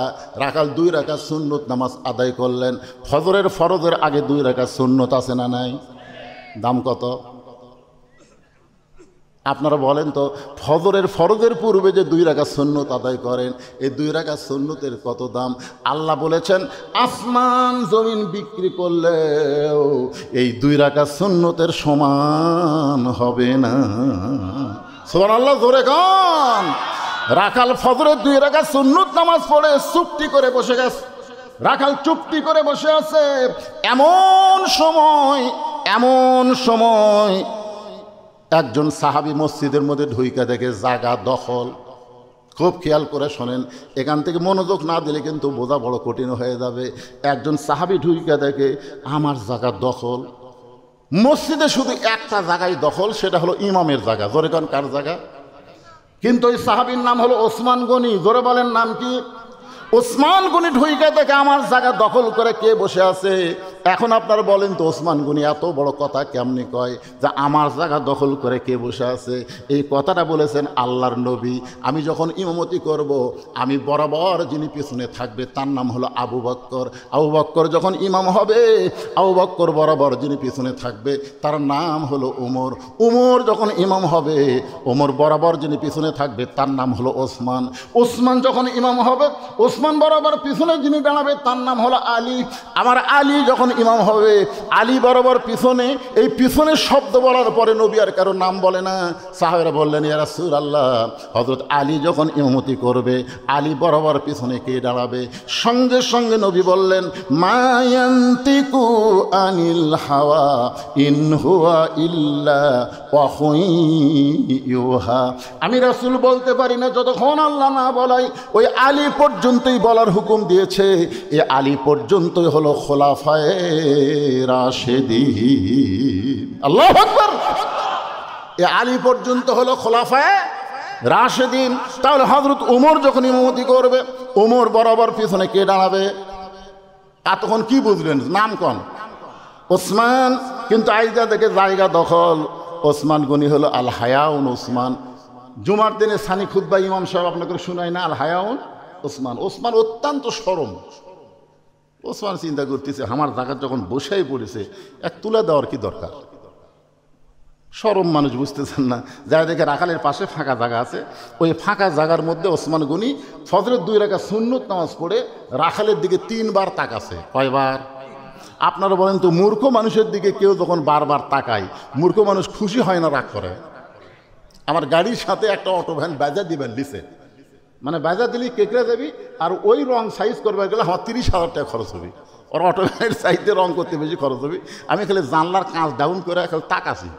রাখাল 2 রাকাত সুন্নত নামাজ আদায় করলেন। ফজরের ফরজের আগে 2 রাকাত সুন্নত আছে না নাই? দাম কত? আপনারা বলেন তো, ফজরের ফরজের পূর্বে যে 2 রাকাত সুন্নত আদায় করেন, এই 2 রাকাত সুন্নতের কত দাম? আল্লাহ বলেছেন, আসমান জমিন বিক্রি করলেও এই 2 রাকাত সুন্নতের সমান হবে না। সুবহানাল্লাহ, জোরে গান। রাখাল ফজরের 2 রাকাত সুন্নত নামাজ পড়ে চুপটি করে বসে গেছে। রাখাল চুপটি করে বসে আছে। এমন সময় একজন সাহাবী মসজিদের মধ্যে ঢুইকা দেখে জায়গা দখল। খুব খেয়াল করে শোনেন, এখান থেকে মনোযোগ না দিলে কিন্তু বোঝা বড় কঠিন হয়ে যাবে। একজন সাহাবী ঢুইকা দেখে আমার জায়গা দখল। মসজিদে শুধু একটা জায়গায় দখল, সেটা হলো ইমামের জায়গা। জোরে কোন কার জায়গা? কিন্তু ওই সাহাবীর নাম হলো ওসমান গনি। জোরে বলেন নাম কি? ওসমান গনি ঢুইকা দেখে আমার জায়গা দখল করে কে বসে আছে। এখন আপনারা বলেন তো, ওসমান গনি এত বড় কথা কেমনি কয় যে আমার জায়গা দখল করে কে বসে আছে? এই কথাটা বলেছেন আল্লাহর নবী। আমি যখন ইমামতি করব, আমি বরাবর যিনি পিছনে থাকবে তার নাম হলো আবু বকর। আবু বকর যখন ইমাম হবে, আবু বকর বরাবর যিনি পিছনে থাকবে তার নাম হলো উমর। উমর যখন ইমাম হবে, উমর বরাবর যিনি পিছনে থাকবে তার নাম হলো ওসমান। ওসমান যখন ইমাম হবে, ওসমান বরাবর পিছনে যিনি দাঁড়াবে তার নাম হলো আলী। আমার আলী যখন ইমাম হবে, আলী বরাবর পিছনে। এই পিছনের শব্দ বলার পরে নবী আর কারো নাম বলে না। সাহাবারা বললেন, ইয়া রাসূলুল্লাহ, হযরত আলী যখন ইমামতি করবে, আলী বরাবর পিছনে কে দাঁড়াবে? সঙ্গে সঙ্গে নবী বললেন, মা ইয়ান্তিকু আনিল হাওয়া ইন হুয়া ইল্লা ওয়াহয়ুন ইউহা। আমি রাসূল বলতে পারি না যতক্ষণ আল্লাহ না বলাই। ওই আলী পর্যন্তই বলার হুকুম দিয়েছে। এ আলী পর্যন্তই হলো খোলাফায়ে রাশেদিন। আল্লাহু আকবার। এ আলী পর্যন্ত হলো খোলাফায়ে রাশেদিন। তাহলে হযরত উমর যখন ইমামতি করবে, উমর বরাবর পিছনে কে দাঁড়াবে? তখন কি বুঝলেন? নাম কোন? ওসমান। কিন্তু আইজা দেখে জায়গা দখল। ওসমান গনি হলো আল হায়াউন ওসমান। জুমার দিনে সানি খুতবা ইমাম সাহেব আপনাকে শোনায় না? আল হায়াউন ওসমান। ওসমান অত্যন্ত শরম। ওসমান চিন্তা করতেছে, আমার জায়গা যখন বসেই পড়েছে, এক তুলে দেওয়ার কি দরকার? শরম মানুষ বুঝতেছেন না। যাই দেখে রাখালের পাশে ফাঁকা জায়গা আছে, ওই ফাঁকা জায়গার মধ্যে ওসমান গনি ফজরের 2 রাকাত সুন্নত নামাজ পড়ে রাখালের দিকে 3 বার তাকাছে। কয়বার? আপনারা বলেন তো, মূর্খ মানুষের দিকে কেউ যখন বারবার তাকায়, মূর্খ মানুষ খুশি হয় না রাগ করে? আমার গাড়ির সাথে একটা অটো ভ্যান বাজা দিবেন লিসে, মানে বাজা দিলেই কেকড়ে যাবি, আর ওই রং সাইজ করবার গেলে আমার 30,000 টাকা খরচ হবে। ওর অটো ভ্যানের সাইজে রং করতে বেশি খরচ হবে। আমি খালি জানলার কাঁচ ডাউন করে খালি তাকাছি।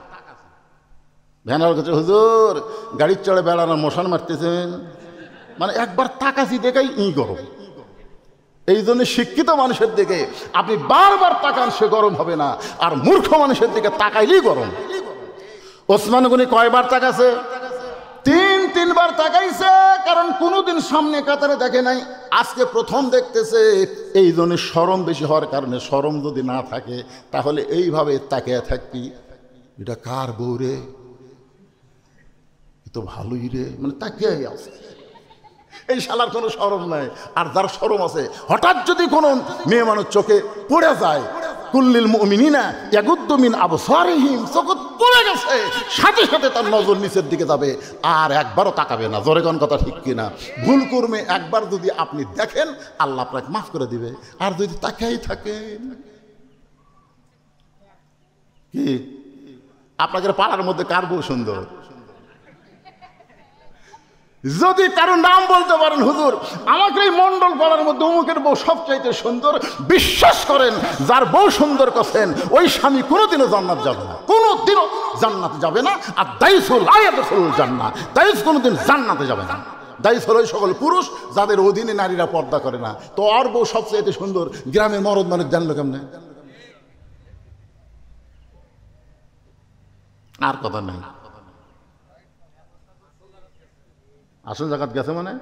ভ্যানার কাছে, হুজুর গাড়ির চড়ে বেড়ানোর মশান মারতেছেন, মানে একবার তাকাছি দেখাই গরম। এই জন্য শিক্ষিত মানুষের দিকে আপনি বারবার তাকান, সে গরম হবে না। আর মূর্খ মানুষের দিকে তাকাইলেই গরম। ওসমান গনি কয়বার তাকাছে? 3 বার তাকাইছে। কারণ কোনোদিন সামনে কাতারে দেখে নাই, আজকে প্রথম দেখতেছে। এই জন্য শরম বেশি হওয়ার কারণে, শরম যদি না থাকে তাহলে এইভাবে তাকিয়ে থাকবি, এটা কার বউ রে, এ তো ভালোই রে, মানে তাকিয়ে আছে। এই শালার কোনো শরম নাই। আর যার শরম আছে, হঠাৎ যদি কোনো মেয়ে মানুষ চোখে পড়ে যায়, কুল্লিল মুমিনিনা ইয়াগুদ্দু মিন আবসারিহিম, চোখ পড়ে গেছে, সাথে সাথে তার নজর নিচের দিকে যাবে, আর একবারও তাকাবে না। জোরে কোন কথা ঠিক কিনা? ভুল কর্মে একবার যদি আপনি দেখেন, আল্লাহ আপনাকে মাফ করে দিবে। আর যদি তাকাই থাকেন, কি আপনাদের পাড়ার মধ্যে কার বউ সুন্দর? যদি কারো নাম বলতে পারেন, হুজুর আমাকে এই মন্ডল পাড়ার মধ্যে অমুকের বউ সবচাইতে সুন্দর, বিশ্বাস করেন যার বউ সুন্দর করছেন ওই স্বামী কোনোদিনও জান্নাত যাবে না, কোনোদিনও জান্নাতে যাবে না। আর দাইসুল আয়াতুল জান্নাত, দাইস কোনোদিন জান্নাতে যাবে না। দাইস হলো ওই সকল পুরুষ যাদের অধীনে নারীরা পর্দা করে না। তো আর বউ সবচাইতে সুন্দর, গ্রামের মরদ মানুষ জানলো কেমনে? আর কথা নাই, আসল জায়গা গেছে মানে।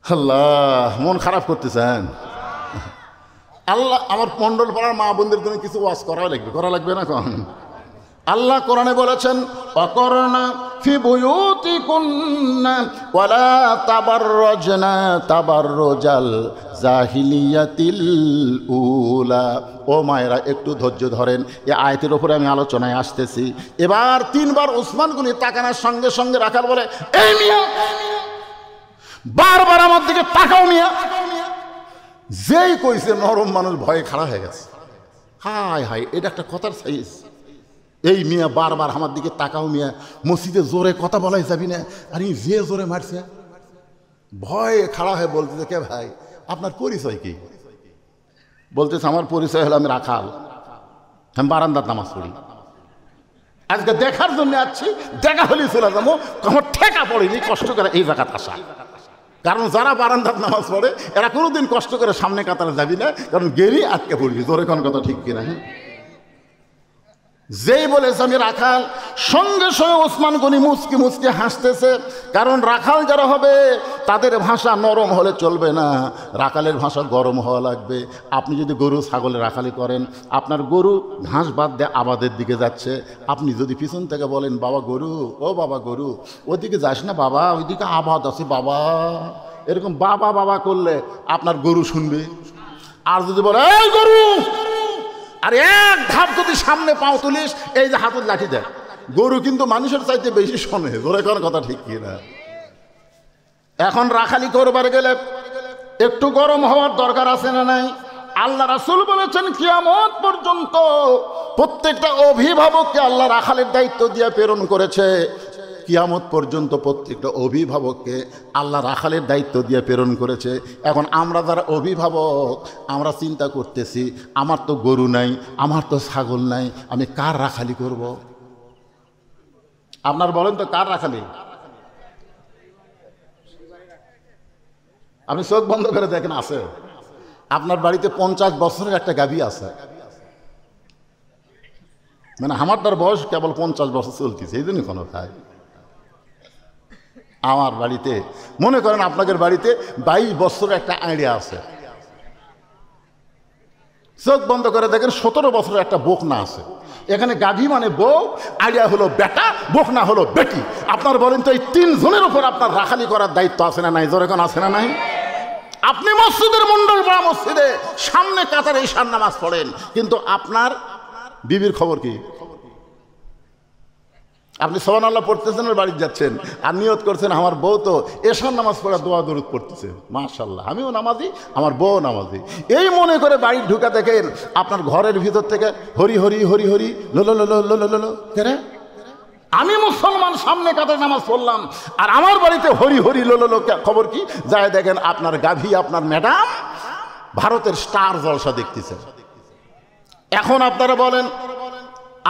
আল্লাহ, মন খারাপ করতেছেন। আল্লাহ, আমার মন্ডল পাড়ার মা বোনদের জন্য কিছু ওয়াজ করা লাগবে না কখন? আল্লাহ কোরআনে বলেছেন, অকরনা ফি বুয়ুতিকুন্না ওয়ালা তাবাররাজনা তাবাররুজাল জাহিলিয়াতিল উলা। ও মায়েরা, একটু ধৈর্য ধরেন, এই আয়াতের উপরে আমি আলোচনায় আসতেছি। এবার 3 বার ওসমান গনি তাকানোর সঙ্গে সঙ্গে রাখাল বলে, এই মিয়া, বারবার আমার দিকে তাকাও মিয়া। যেই কইছে নরম মানুষ ভয়ে খাড়া হয়ে গেছে। হায় হায়, এটা একটা কথার সাইজ। এই মিয়া বারবার আমার দিকে তাকাও মিয়া, মসজিদে জোরে কথা বলাই যাবি না। আর যে জোরে মারছে, ভয়ে খাড়া হয়ে বলতেছে, কে ভাই আপনার পরিচয় কি? বলতেছে, আমার পরিচয় হলো আমি রাখাল, আমি বারান্দার নামাজ পড়ি, আজকে দেখার জন্য আসছি, দেখা হলেই চলে যাবো, আমার ঠেকা পড়েনি কষ্ট করে এই জায়গাতে আসা। কারণ যারা বারান্দার নামাজ পড়ে এরা কোনোদিন কষ্ট করে সামনে কাতারে যাবি না, কারণ গেলি আটকে পড়বি। জোরে কোন কথা ঠিক কিনা? হ্যাঁ, যেই বলেছে আমি রাখাল, সঙ্গে সঙ্গে ওসমান গনি মুচকি মুচকি হাসতেছে। কারণ রাখাল যারা হবে তাদের ভাষা নরম হলে চলবে না, রাখালের ভাষা গরম হওয়া লাগবে। আপনি যদি গরু ছাগলে রাখালি করেন, আপনার গরু ঘাস বাদ দিয়ে আবাদের দিকে যাচ্ছে, আপনি যদি পিছন থেকে বলেন, বাবা গরু, ও বাবা গরু, ওদিকে যাস না বাবা, ওইদিকে আবাদ আছে বাবা, এরকম বাবা বাবা করলে আপনার গরু শুনবে। আর যদি বলে, এই গরু, আর এক ধাপ যদি সামনে পাও তুলিস, এই যে হাতের লাঠি দেয়, গরু কিন্তু মানুষের চাইতে বেশি শোনে। ধরে কোন কথা ঠিক কি না? এখন রাখালি করবার গেলে একটু গরম হওয়ার দরকার আছে না নাই? আল্লাহ রাসূল বলেছেন, কিয়ামত পর্যন্ত প্রত্যেকটা অভিভাবককে আল্লাহ রাখালের দায়িত্ব দিয়ে প্রেরণ করেছে। কিয়ামত পর্যন্ত প্রত্যেকটা অভিভাবককে আল্লাহ রাখালের দায়িত্ব দিয়ে প্রেরণ করেছে। এখন আমরা যারা অভিভাবক, আমরা চিন্তা করতেছি, আমার তো গরু নাই, আমার তো ছাগল নাই, আমি কার রাখালি করব? আপনার বলেন তো, কার রাখালি? আপনি চোখ বন্ধ করে দেখেন, আছে আপনার বাড়িতে 50 বছরের একটা গাভী আছে, মানে আমারটার বয়স কেবল 50 বছর চলতেছে, এই জন্য কোনো খায়। আমার বাড়িতে মনে করেন আপনাদের বাড়িতে 22 বছরের একটা আইডিয়া আছে, চোখ বন্ধ করে দেখেন 17 বছরের একটা বকনা আছে। এখানে গাভী মানে বউ, আইডিয়া হলো বেটা, বকনা হলো বেটি। আপনার বলেন তো, এই 3 জনের উপর আপনার রাখালি করার দায়িত্ব আছে না নাই? জোরে কোন আছে না নাই? আপনি মসজিদের মন্ডল বা মসজিদে সামনে কাতারে ঈশার নামাজ পড়েন, কিন্তু আপনার বিবির খবর কি? আপনি সুবহানাল্লাহ পড়তেছেন আর বাড়ি যাচ্ছেন, আর নিয়ত করছেন আমার বউ তো এশার নামাজ পড়া দোয়া দরুদ পড়তেছে, মাশাআল্লাহ আমিও নামাজি, আমার বউ নামাজি, এই মনে করে বাড়ি ঢুকা দেখেন আপনার ঘরের ভিতর থেকে হরি হরি হরি হরি লোলো লোলো লোলো লোলো। কেরে আমি মুসলমান, সামনে কাতারে নামাজ পড়লাম, আর আমার বাড়িতে হরি হরি লোলো লো, খবর কি? যায় দেখেন আপনার গাভী, আপনার ম্যাডাম ভারতের স্টার জলসা দেখতেছে। এখন আপনারা বলেন,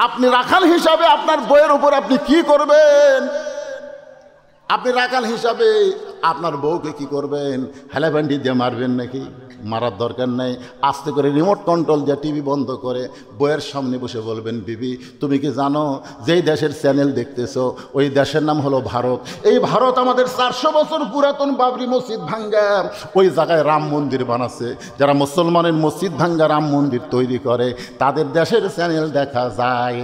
আপনি রাখাল হিসাবে আপনার বউয়ের উপর আপনি কি করবেন? আপনি রাখাল হিসাবে আপনার বউকে কি করবেন? হেলাব্যান্ডি দিয়ে মারবেন নাকি? মারার দরকার নেই। আস্তে করে রিমোট কন্ট্রোল দিয়ে টিভি বন্ধ করে বউয়ের সামনে বসে বলবেন, বিবি তুমি কি জানো যেই দেশের চ্যানেল দেখতেছো ওই দেশের নাম হলো ভারত। এই ভারত আমাদের 400 বছর পুরাতন বাবরি মসজিদ ভাঙ্গা ওই জায়গায় রাম মন্দির বানাচ্ছে। যারা মুসলমানের মসজিদ ভাঙ্গা রাম মন্দির তৈরি করে তাদের দেশের চ্যানেল দেখা যায়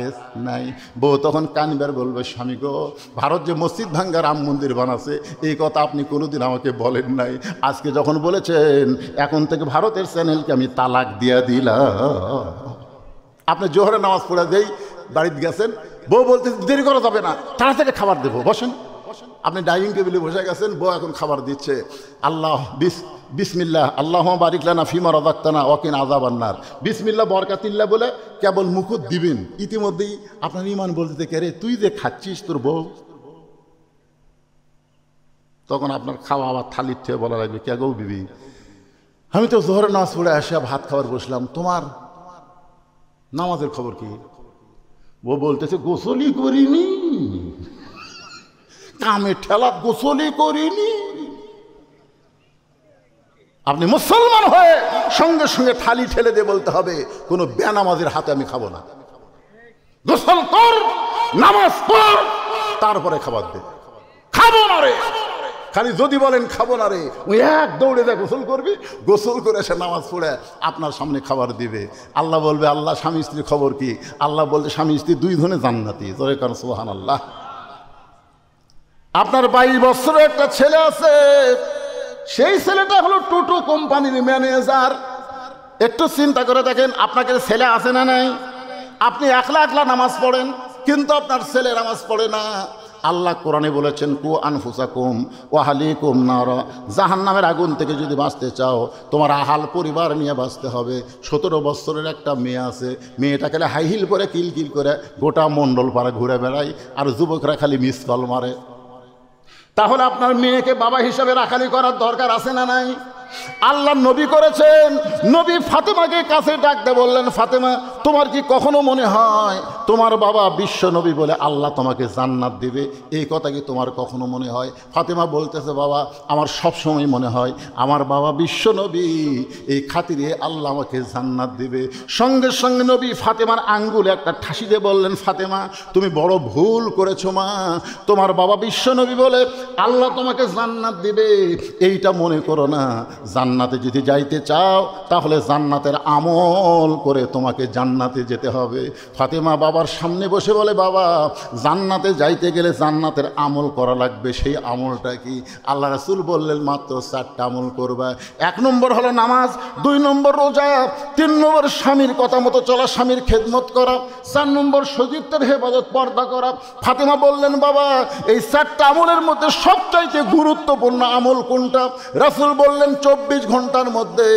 নাই। বউ তখন কানবার বলবে, স্বামী গো, ভারত যে মসজিদ ভাঙ্গা রাম মন্দির বানাচ্ছে এই কথা আপনি কোনোদিন আমাকে বলেন নাই, আজকে যখন বলেছেন এখন থেকে ভারতের চ্যানেলকে আমি তালাক দিয়া দিলাম। আপনি জোহরের নামাজ পড়ে যেই বাড়িতে গেছেন, বউ বলতে দেরি করা যাবে না, তাড়াতাড়ি খাবার দেবো, বসেন। আপনি ডাইনিং টেবিলে বসে গেছেন, বউ এখন খাবার দিচ্ছে। আল্লাহ বিসমিল্লাহ আল্লাহ বারিক লানা ফিমা রাযাকতানা ওয়াকিন আযাবান্নার, বিসমিল্লাহ বরকাতিল্লাহ বলে কেবল মুকুট দিবেন, ইতিমধ্যেই আপনার ইমান বলতে কে রে তুই যে খাচ্ছিস তোর বউ। তখন আপনার খাওয়া আবার থালির থেকে বলা লাগবে, কে গো বিবি, আমি তো জোহরের নামাজ পড়ে আসা ভাত খাবার বসলাম, তোমার নামাজের খবর কি? ও বলতেছে গোসলই করিনি, কামে ঠেলা গোসলই করিনি। আপনি মুসলমান হয়ে সঙ্গে সঙ্গে থালি ঠেলে দিয়ে বলতে হবে, কোনো বেনামাজের হাতে আমি খাবো না, গোসল কর, নামাজ পড়, তারপরে খাবার দে, খাবো না রে। খালি যদি বলেন খাবো না রে, ওই এক দৌড়ে যা গোসল করবি, গোসল করে এসে নামাজ পড়ে আপনার সামনে খাবার দিবে। আল্লাহ বলবে, আল্লাহ স্বামী স্ত্রীর খবর কি? আল্লাহ বলছে স্বামী স্ত্রী দুই ধনে জান্নাতি। জোরে কারণ সুবহানাল্লাহ। আপনার 22 বছরের একটা ছেলে আছে, সেই ছেলেটা হলো টোটো কোম্পানির ম্যানেজার। একটু চিন্তা করে দেখেন, আপনাকে ছেলে আছে না নাই? আপনি একলা একলা নামাজ পড়েন, কিন্তু আপনার ছেলে নামাজ পড়ে না। আল্লাহ কোরআনে বলেছেন, কু আনফুসাকুম ওয়া আহলিকুম নারা, জাহান্নামের আগুন থেকে যদি বাঁচতে চাও তোমার আহাল পরিবার নিয়ে বাঁচতে হবে। 17 বছরের একটা মেয়ে আছে, মেয়েটাকে হাই হিল করে কিলকিল করে গোটা মণ্ডল পাড়া ঘুরে বেড়ায়, আর যুবকরা খালি মিস কল মারে। তাহলে আপনার মেয়েকে বাবা হিসাবে রাখালি করার দরকার আছে না নাই? আল্লাহ নবী করেছেন, নবী ফাতেমাকে কাছে ডাকতে বললেন, ফাতেমা তোমার কি কখনো মনে হয় তোমার বাবা বিশ্ব নবী বলে আল্লাহ তোমাকে জান্নাত দিবে? এই কথা কি তোমার কখনো মনে হয়? ফাতেমা বলতেছে, বাবা আমার সব সময় মনে হয় আমার বাবা বিশ্ব নবী, এই খাতিরে আল্লাহ আমাকে জান্নাত দিবে। সঙ্গে সঙ্গে নবী ফাতেমার আঙ্গুলে একটা ঠাসি দিয়ে বললেন, ফাতেমা তুমি বড় ভুল করেছো মা, তোমার বাবা বিশ্ব নবী বলে আল্লাহ তোমাকে জান্নাত দিবে এইটা মনে করো না। জান্নাতে যদি যাইতে চাও তাহলে জান্নাতের আমল করে তোমাকে জান্নাতে যেতে হবে। ফাতেমা বাবার সামনে বসে বলে, বাবা জান্নাতে যাইতে গেলে জান্নাতের আমল করা লাগবে, সেই আমলটা কি? আল্লাহ রাসূল বললেন, মাত্র 4টা আমল করবা। 1 নম্বর হলো নামাজ, 2 নম্বর রোজা, 3 নম্বর স্বামীর কথা মতো চলা, স্বামীর খেদমত করা, 4 নম্বর সতীত্বের হেফাজত পর্দা করা। ফাতেমা বললেন, বাবা এই 4টা আমলের মধ্যে সবচাইতে গুরুত্বপূর্ণ আমল কোনটা? রাসূল বললেন, 24 ঘন্টার মধ্যে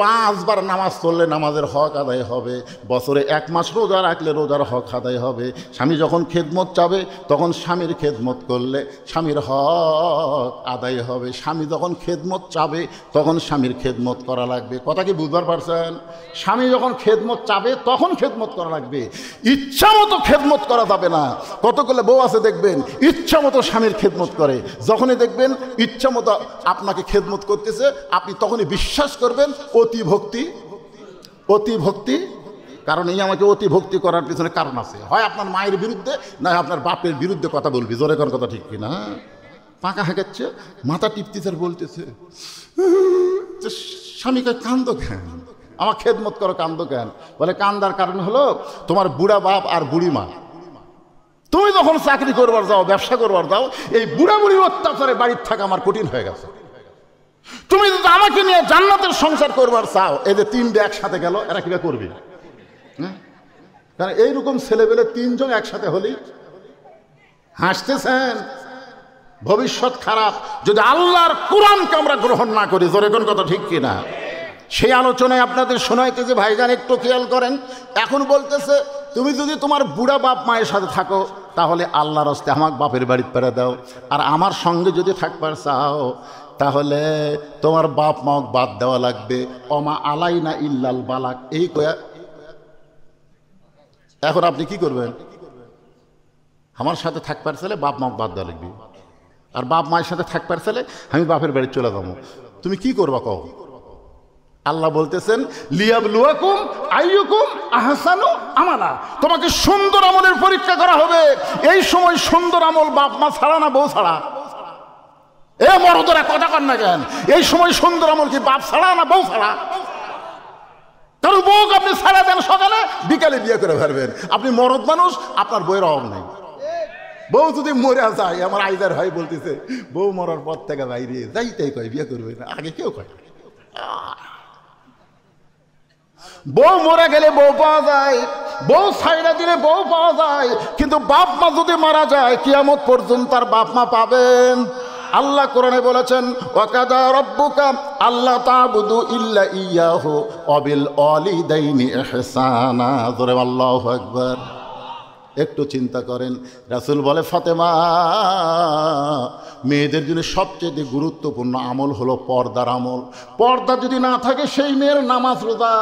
5 বার নামাজ পড়লে নামাজের হক আদায় হবে, বছরে 1 মাস রোজা রাখলে রোজার হক আদায় হবে। স্বামী যখন খেদমত চাবে তখন স্বামীর খেদমত করলে স্বামীর হক আদায় হবে। স্বামী যখন খেদমত চাবে তখন স্বামীর খেদমত করা লাগবে। কথা কি বুঝবার পারছেন? স্বামী যখন খেদমত চাবে তখন খেদমত করা লাগবে, ইচ্ছা মতো খেদমত করা যাবে না। কতগুলো বউ আছে দেখবেন ইচ্ছা মতো স্বামীর খেদমত করে, যখনই দেখবেন ইচ্ছা মতো আপনাকে খেদমত করতেছে আপনি তখনই বিশ্বাস করবেন অতি ভক্তি, অতি ভক্তি। কারণ এই আমাকে অতি ভক্তি করার পিছনে কারণ আছে, হয় আপনার মায়ের বিরুদ্ধে, না আপনার বাপের বিরুদ্ধে কথা বলবি। জোরে কোন কথা ঠিক কিনা? পাকা হাঁকাচ্ছে, মাথা টিপতেছে আর বলতেছে, স্বামীকে কান্দ কেন, আমার খেদমত করো, কান্দ কেন? বলে কান্দার কারণ হলো তোমার বুড়া বাপ আর বুড়ি মা, তুমি যখন চাকরি করবার যাও, ব্যবসা করবার যাও, এই বুড়া বুড়ির অত্যাচারে বাড়ির থাকা আমার কঠিন হয়ে গেছে। তুমি যদি আমাকে নিয়ে জান্নাতের সংসার করবার চাও, এই যে 3টে একসাথে গেল, এরা কিভাবে করবি? কারণ এইরকম ছেলেবেলে 3 জন একসাথে হলেই হাসতেছেন, ভবিষ্যৎ খারাপ যদি আল্লাহর কোরআনকে আমরা গ্রহণ না করি। জোরে কোন কথা ঠিক কিনা? সেই আলোচনায় আপনাদের শোনাইতেছে, ভাইজান একটু খেয়াল করেন। এখন বলতেছে, তুমি যদি তোমার বুড়া বাপ মায়ের সাথে থাকো তাহলে আল্লাহর হস্তে আমাকে বাপের বাড়িতে পেরে দাও, আর আমার সঙ্গে যদি থাকবার চাও তাহলে তোমার বাপ মাও বাদ দেওয়া লাগবে। অমা আলাইনা ইল্লাল বালাক, এই কয়া এখন আপনি কি করবেন? আমার সাথে থাকবার চাইলে বাপ মাও বাদ দেওয়া লাগবে, আর বাপ মায়ের সাথে থাকবার চাইলে আমি বাপের বাড়ি চলে যাবো। তুমি কি করবা কও? আল্লাহ বলতেছেন, লিয়াবলুয়াকুম আইয়ুকুম আহসানু আমালা, তোমাকে সুন্দর আমলের পরীক্ষা করা হবে। এই সময় সুন্দর আমল বাপ মা ছাড়া না বউ ছাড়া? এ মরদরা কথা কন না কেন? এই সময় সুন্দর আমল কি বাপ ছাড়া না বউ ছাড়া? কারণ বউকে আপনি ছাড়া দেন সকালে, বিকালে বিয়ে করে ফেলবেন। আপনি মরদ মানুষ, আপনার বইয়ের অভাব নেই। বউ যদি মরে যায়, আমার আইদার ভাই বলতেছে, বউ মরার পর থেকে বাইরে যাইতেই কয় বিয়ে করবে না, আগে কেউ কয়। বউ মরে গেলে বউ পাওয়া যায়, বউ ছাইড়া দিলে বউ পাওয়া যায়, কিন্তু বাপ মা যদি মারা যায় কিয়ামত পর্যন্ত তার বাপ মা পাবেন। আল্লাহ কোরআনে বলেছেন ওয়াকাদা রব্বুকা আল্লা তা'বুদু ইল্লা ইয়াহু ওয়া বিল ওয়ালিদাইনি ইহসানা। জোরে আল্লাহু আকবার। একটু চিন্তা করেন, রাসূল বলে ফাতেমা, মেয়েদের জন্য সবচেয়ে গুরুত্বপূর্ণ আমল হলো পর্দার আমল। পর্দা যদি না থাকে সেই মেয়ের নামাজ রোজা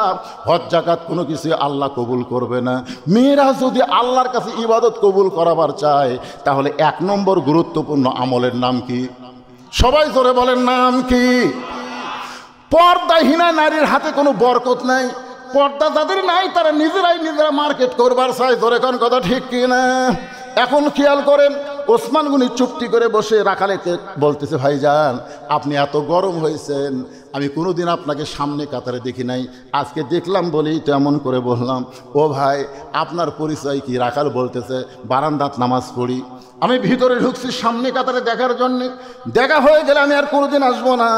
হজ যাকাত কোনো কিছু আল্লাহ কবুল করবে না। মেয়েরা যদি আল্লাহর কাছে ইবাদত কবুল করাবার চায় তাহলে 1 নম্বর গুরুত্বপূর্ণ আমলের নাম কি? সবাই জোরে বলেন, নাম কি? পর্দাহীনা নারীর হাতে কোনো বরকত নাই। পর্দা যাদের নাই তারা নিজেরা মার্কেট করবার চায়। জোরে কোন কথা ঠিক কি না? এখন খেয়াল করেন, ওসমান গনি চুপটি করে বসে রাখালেকে বলতেছে, ভাইজান আপনি এত গরম হয়েছেন, আমি কোনোদিন আপনাকে সামনে কাতারে দেখি নাই, আজকে দেখলাম বলেই তো এমন করে বললাম। ও ভাই আপনার পরিচয় কি? রাখাল বলতেছে, বারান্দাত নামাজ পড়ি, আমি ভিতরে ঢুকছি সামনে কাতারে দেখার জন্য, দেখা হয়ে গেলে আমি আর কোনোদিন আসবো না।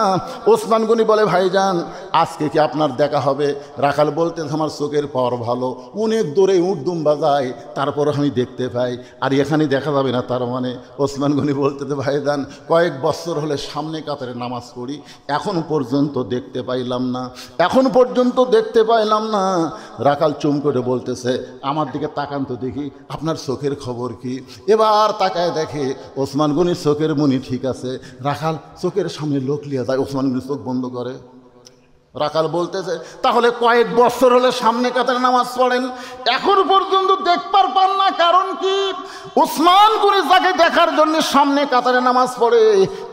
ওসমান গনি বলে, ভাইজান আজকে কি আপনার দেখা হবে? রাখাল বলতেছে, আমার চোখের পাওয়ার ভালো, অনেক দূরে উঠদুম বাজায়, তারপর আমি দেখতে পাই, আর এখানে দেখা যাবে না তার মানে? ওসমান গনি বলতেছে, ভাইজান কয়েক বছর হলে সামনে কাতারে নামাজ পড়ি, এখন পর্যন্ত দেখতে পাইলাম না, এখন পর্যন্ত দেখতে পাইলাম না। রাখাল চুম করে বলতেছে, আমার দিকে তাকান তো দেখি আপনার চোখের খবর কি? এবার তাকায় দেখে ওসমান গনির চোখের মনি ঠিক আছে। রাখাল চোখের সামনে লোক লিয়া যায়, ওসমান গনি চোখ বন্ধ করে। রাখাল বলতেছে, তাহলে কয়েক বছর হলে সামনে কাতারে নামাজ পড়েন, এখন পর্যন্ত দেখবার পান না, কারণ কি? ওসমান গনি যাকে দেখার জন্য সামনে কাতারে নামাজ পড়ে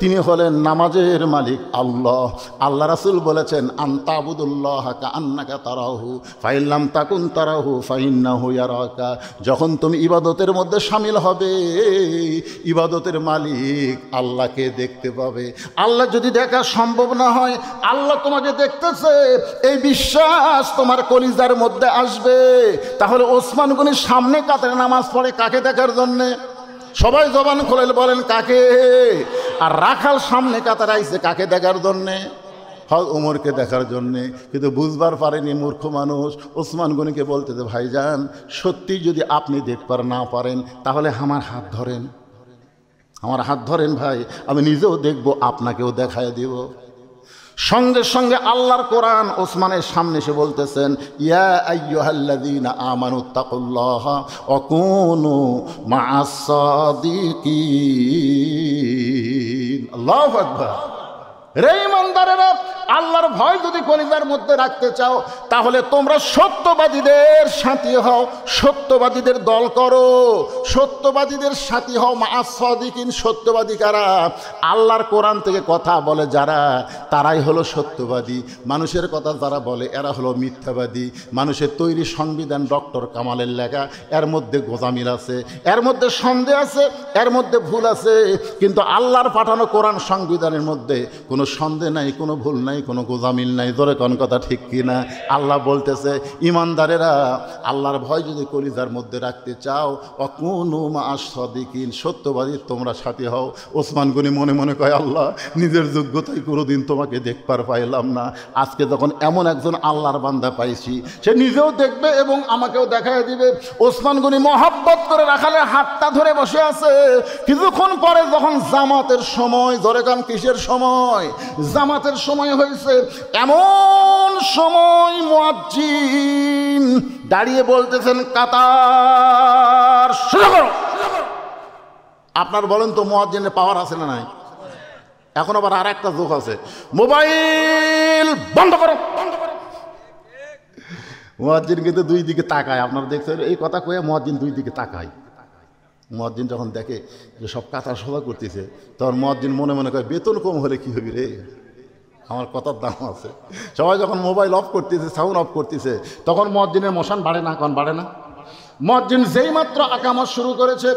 তিনি হলেন নামাজের মালিক আল্লাহ। আল্লাহ রাসূল বলেছেন, আনতাবুদুল্লাহ কাআন্নাকা তারাহু ফাইন লাম তাকুন তারাহু ফাইন্নাহু ইয়ারাকা। যখন তুমি ইবাদতের মধ্যে শামিল হবে, ইবাদতের মালিক আল্লাহকে দেখতে পাবে। আল্লাহ যদি দেখা সম্ভব না হয়, আল্লাহ তোমাকে দেখতে এই বিশ্বাস তোমার কলিজার মধ্যে আসবে। তাহলে ওসমান গনি সামনে কাতারে নামাজ পড়ে কাকে দেখার জন্যে? সবাই জবান খুলে বলেন, কাকে? আর রাখাল সামনে কাতারে আইছে কাকে দেখার জন্যে? ওমরকে দেখার জন্যে। কিন্তু বুঝবার পারেনি মূর্খ মানুষ। ওসমান গনিকে বলতেছে, ভাইজান সত্যি যদি আপনি দেখবার না পারেন তাহলে আমার হাত ধরেন, আমার হাত ধরেন ভাই, আমি নিজেও দেখব, আপনাকেও দেখায় দিব। সঙ্গে সঙ্গে আল্লাহর কোরআন ওসমানের সামনে এসে বলতেছেন, ইয়া আইয়ুহাল্লাযীনা আমানুত্তাকুল্লাহা ওয়া কুনু মা'আস সাদিকিন। আল্লাহু আকবার। রে ঈমানদারেরা, আল্লাহর ভয় যদি কলিজার মধ্যে রাখতে চাও তাহলে তোমরা সত্যবাদীদের সাথী হও, সত্যবাদীদের দল করো, সত্যবাদীদের সাথী হও। মা'আস সাদিকিন, সত্যবাদী কারা? আল্লাহর কোরআন থেকে কথা বলে যারা, তারাই হলো সত্যবাদী। মানুষের কথা যারা বলে এরা হলো মিথ্যাবাদী। মানুষের তৈরি সংবিধান ডক্টর কামালের লেখা, এর মধ্যে গোজামিল আছে, এর মধ্যে সন্দেহ আছে, এর মধ্যে ভুল আছে, কিন্তু আল্লাহর পাঠানো কোরআন সংবিধানের মধ্যে কোনো সন্দেহ নাই, কোনো ভুল নাই, কোনো গোজামিল নাই। ধরে কোন কথা ঠিক কিনা? আল্লাহ বলতেছে, ইমানদারেরা আল্লাহর ভয় যদি কলিজার মধ্যে রাখতে চাও, ওয়াকুনু মা'আস সাদিকিন, সত্যবাদী তোমরা সাথী হও। ওসমান গনি মনে মনে কয়, আল্লাহ নিজের যোগ্যতায় কোনোদিন তোমাকে দেখবার পাইলাম না, আজকে যখন এমন একজন আল্লাহর বান্দা পাইছি, সে নিজেও দেখবে এবং আমাকেও দেখায় দিবে। ওসমান গনি মহব্বত করে রাখালের হাতটা ধরে বসে আছে। কিছুক্ষণ পরে যখন জামাতের সময়, ধরে কান কিসের সময়? জামাতের সময় হয়েছে। এমন সময় মুয়াজ্জিন দাঁড়িয়ে বলতেছেন, কাতার শুরু করো। আপনার বলেন তো মুয়াজ্জিনের পাওয়ার আছে না নাই? এখন আবার আর একটা যোগ আছে, মোবাইল বন্ধ করো। মুয়াজ্জিন কিন্তু দুই দিকে তাকায়। আপনারা দেখছেন এই কথা কয়ে মুয়াজ্জিন দুই দিকে তাকায়। মুয়াজ্জিন যখন দেখে যে সব কাতার সোজা করতেছে, তখন মুয়াজ্জিন মনে মনে কয়, বেতন কম হলে কি হবে রে, আমার কথার দাম আছে। সবাই যখন মোবাইল অফ করতেছে, সাউন্ড অফ করতেছে, তখন মুয়াজ্জিনের মশান বাড়ে না? কোন বাড়ে না? মুয়াজ্জিন যেই মাত্র আকামত শুরু করেছে,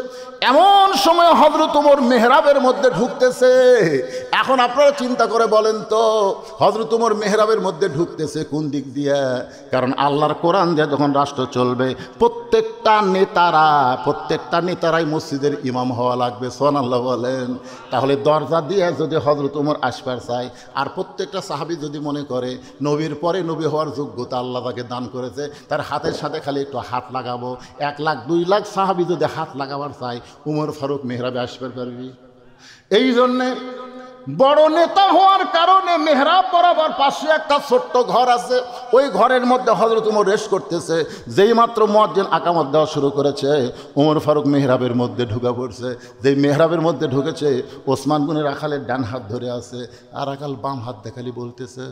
এমন সময় হযরত ওমর মেহরাবের মধ্যে ঢুকতেছে। এখন আপনারা চিন্তা করে বলেন তো, হযরত ওমর মেহরাবের মধ্যে ঢুকতেছে কোন দিক দিয়ে? কারণ আল্লাহর কোরআন দিয়ে যখন রাষ্ট্র চলবে, প্রত্যেকটা নেতারাই মসজিদের ইমাম হওয়া লাগবে, সুবহানাল্লাহ বলেন। তাহলে দরজা দিয়ে যদি হযরত ওমর আসবার চায়, আর প্রত্যেকটা সাহাবী যদি মনে করে নবীর পরে নবী হওয়ার যোগ্যতা আল্লাহ তাকে দান করেছে, তার হাতের সাথে খালি একটু হাত লাগাবো, 1 লাখ 2 লাখ সাহাবী যদি হাত লাগাবার চায়, ওমর ফারুক মেহরাবে আসবার পারবি। এই জন্যে বড় নেতা হওয়ার কারণে মেহরাব বরাবর পাশে একটা ছোট্ট ঘর আছে, ওই ঘরের মধ্যে হযরত ওমর রেশ করতেছে। যেই মাত্র মুয়াজ্জিন আকামত দেওয়া শুরু করেছে, ওমর ফারুক মেহরাবের মধ্যে ঢুকে পড়ছে। যেই মেহরাবের মধ্যে ঢুকেছে, ওসমান গনি রাখালের ডান হাত ধরে আছে, আর রাখাল বাম হাত দেখালি বলতেছে,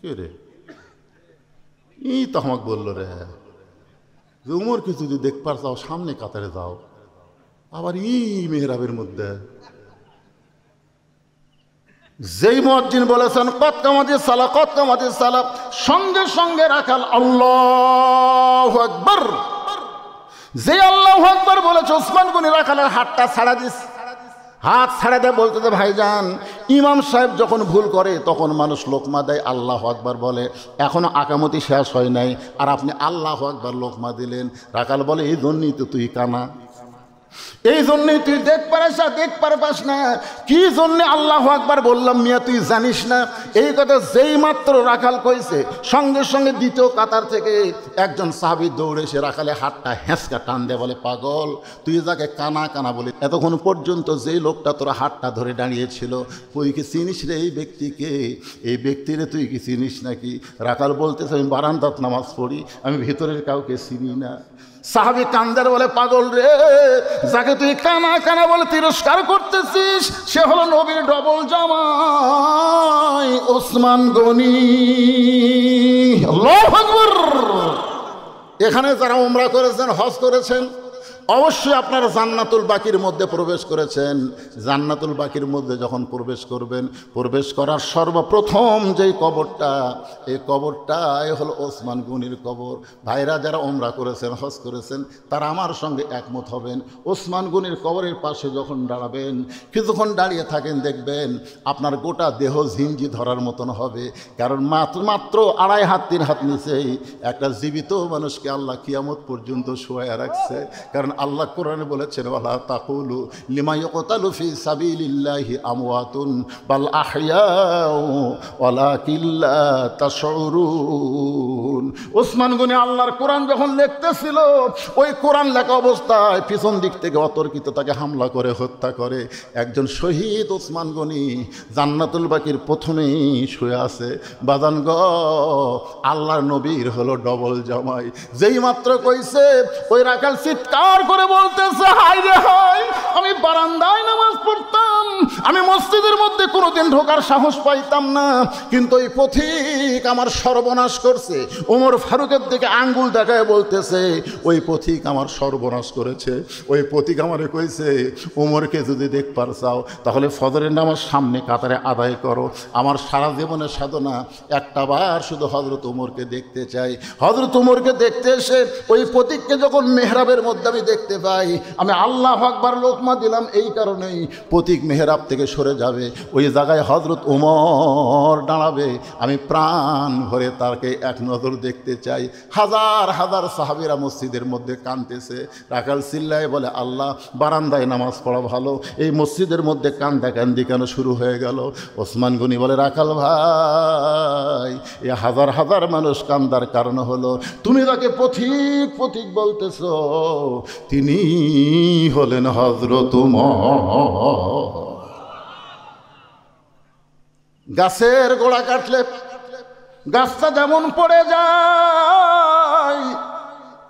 কে রে ই তো আমাকে বললো রে যে উমরকে যদি দেখবার চাও সামনে কাতারে যাও, আবার ই মেহরাবের মধ্যে। যেই মুয়াজ্জিন বলেছেন কদ কামাতিস সালাহ, কদ কামাতিস সালাহ, সঙ্গে সঙ্গে রাখাল আল্লাহু আকবার। যে আল্লাহু আকবার বলেছে, ওসমান গনি রাখালের হাতটা ছাড়া দিস, হাত ছাড়া দেয়, বলতে ভাইজান ইমাম সাহেব যখন ভুল করে তখন মানুষ লোকমা দেয়, আল্লাহু আকবার বলে, এখনো আকামতি শেষ হয় নাই আর আপনি আল্লাহু আকবার লোকমা দিলেন। রাখাল বলে, এই জন্যই তো তুই কানা, এই জন্যই তুই দেখবার পাস না, কি জন্য আল্লাহু আকবার বললাম মিয়া তুই জানিস না? এই কথা যেই মাত্র রাখাল কইছে, সঙ্গে সঙ্গে দ্বিতীয় কাতার থেকে একজন সাহাবী দৌড়ে এসে রাখালে হাতটা হেঁচকা টান দেয়, বলে, পাগল তুই যাকে কানা কানা বলি, এতক্ষণ পর্যন্ত যেই লোকটা তোর হাতটা ধরে দাঁড়িয়েছিল তুই কি চিনিস রে? এই ব্যক্তিকে, এই ব্যক্তিরে তুই কি চিনিস নাকি? রাখাল বলতেছে, আমি বারান্দাত নামাজ পড়ি, আমি ভিতরের কাউকে চিনি না। সাহাবী কান্দার বলে, পাগল রে, যাকে তুই কানা কানা বলে তিরস্কার করতেছিস সে হলো নবীর ডবল জামাই ওসমান গনি। আল্লাহু আকবার। এখানে যারা উমরা করেছেন, হজ করেছেন, অবশ্যই আপনারা জান্নাতুল বাকির মধ্যে প্রবেশ করেছেন। জান্নাতুল বাকির মধ্যে যখন প্রবেশ করবেন, প্রবেশ করার সর্বপ্রথম যেই কবরটা, এই কবরটাই হলো ওসমান গনির কবর। ভাইরা যারা উমরা করেছেন, হজ করেছেন, তারা আমার সঙ্গে একমত হবেন। ওসমান গনির কবরের পাশে যখন দাঁড়াবেন, কিছুক্ষণ দাঁড়িয়ে থাকেন, দেখবেন আপনার গোটা দেহ ঝিঞ্জি ধরার মতন হবে। কারণ মাত্র 2.5 হাত 3 হাত নিচেই একটা জীবিত মানুষকে আল্লাহ কিয়ামত পর্যন্ত শোয়া রাখছে। কারণ আল্লাহ কোরআনে বলেছেন, ওয়ালা তাকুলু লিমা ইউকতালু ফি সাবিলিল্লাহি আমওয়াতুন বাল আহইয়াউ ওয়ালাকিন লা তাশউরুন। ওসমান গনি আল্লাহর কোরআন যখন লিখতেছিল, ওই কোরআন লেখা অবস্থায় পিছন দিক থেকে অতর্কিত তাকে হামলা করে হত্যা করে একজন শহীদ ওসমান গনি জান্নাতুল বাকির প্রথমেই শুয়ে আছে। বাজান গ, আল্লাহর নবীর হলো ডবল জামাই। যেই মাত্র কইছে, ওই রাখাল চিৎকার করে বলতেছে, হায় রে হায়, আমি বারান্দায় নামাজ পড়তাম, আমি মসজিদের মধ্যে কোনোদিন ঢোকার সাহস পাইতাম না, কিন্তু ওই পথিক আমার সর্বনাশ করছে। ওমর ফারুকের দিকে আঙ্গুল দেখায় বলতেছে, ওই পথিক আমার সর্বনাশ করেছে। ওই পথিক আমারে কইছে, ওমরকে যদি দেখবার চাও তাহলে ফজরের নামাজ সামনে কাতারে আদায় করো। আমার সারা জীবনের সাধনা একটা বার শুধু হযরত ওমরকে দেখতে চাই। হযরত ওমরকে দেখতে এসে ওই পথিককে যখন মেহরাবের মধ্যে আমি দেখতে পাই, আমি আল্লাহু আকবার লোকমা দিলাম, এই কারণেই পথিক মেহরাব থেকে সরে যাবে, ওই জায়গায় হযরত ওমর দাঁড়াবে, আমি প্রাণ ভরে তাকে এক নজর দেখতে চাই। হাজার হাজার সাহাবীরা মসজিদের মধ্যে কাঁদতেছে। রাখাল চিল্লায় বলে, আল্লাহ, বারান্দায় নামাজ পড়া ভালো, এই মসজিদের মধ্যে কান্দাকান্দি কেন শুরু হয়ে গেল? ওসমান গনি বলে, রাখাল ভাই, এ হাজার হাজার মানুষ কান্দার কারণ হলো তুমি তাকে পথিক পথিক বলতেছ, তিনি হলেন হযরত ওমর। গাছের গোড়া কাটলে গাছটা যেমন পড়ে যায়,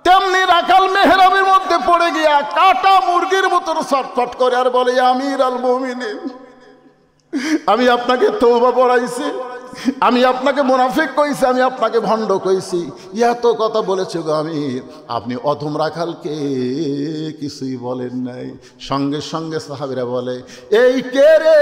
তেমনি রাখাল মেহরাবের মধ্যে পড়ে গিয়া কাটা মুরগির মতন ছটফট করে আর বলে, আমির আল মুমিনিন, আমি আপনাকে তওবা পড়াইছি, আমি আপনাকে মুনাফিক কইছি, আমি আপনাকে ভণ্ড কইছি, এত কথা বলেছে গো আমির, আপনি অধম রাখালকে কিছুই বলেন নাই। সঙ্গে সঙ্গে সাহাবীরা বলে, এই কে রে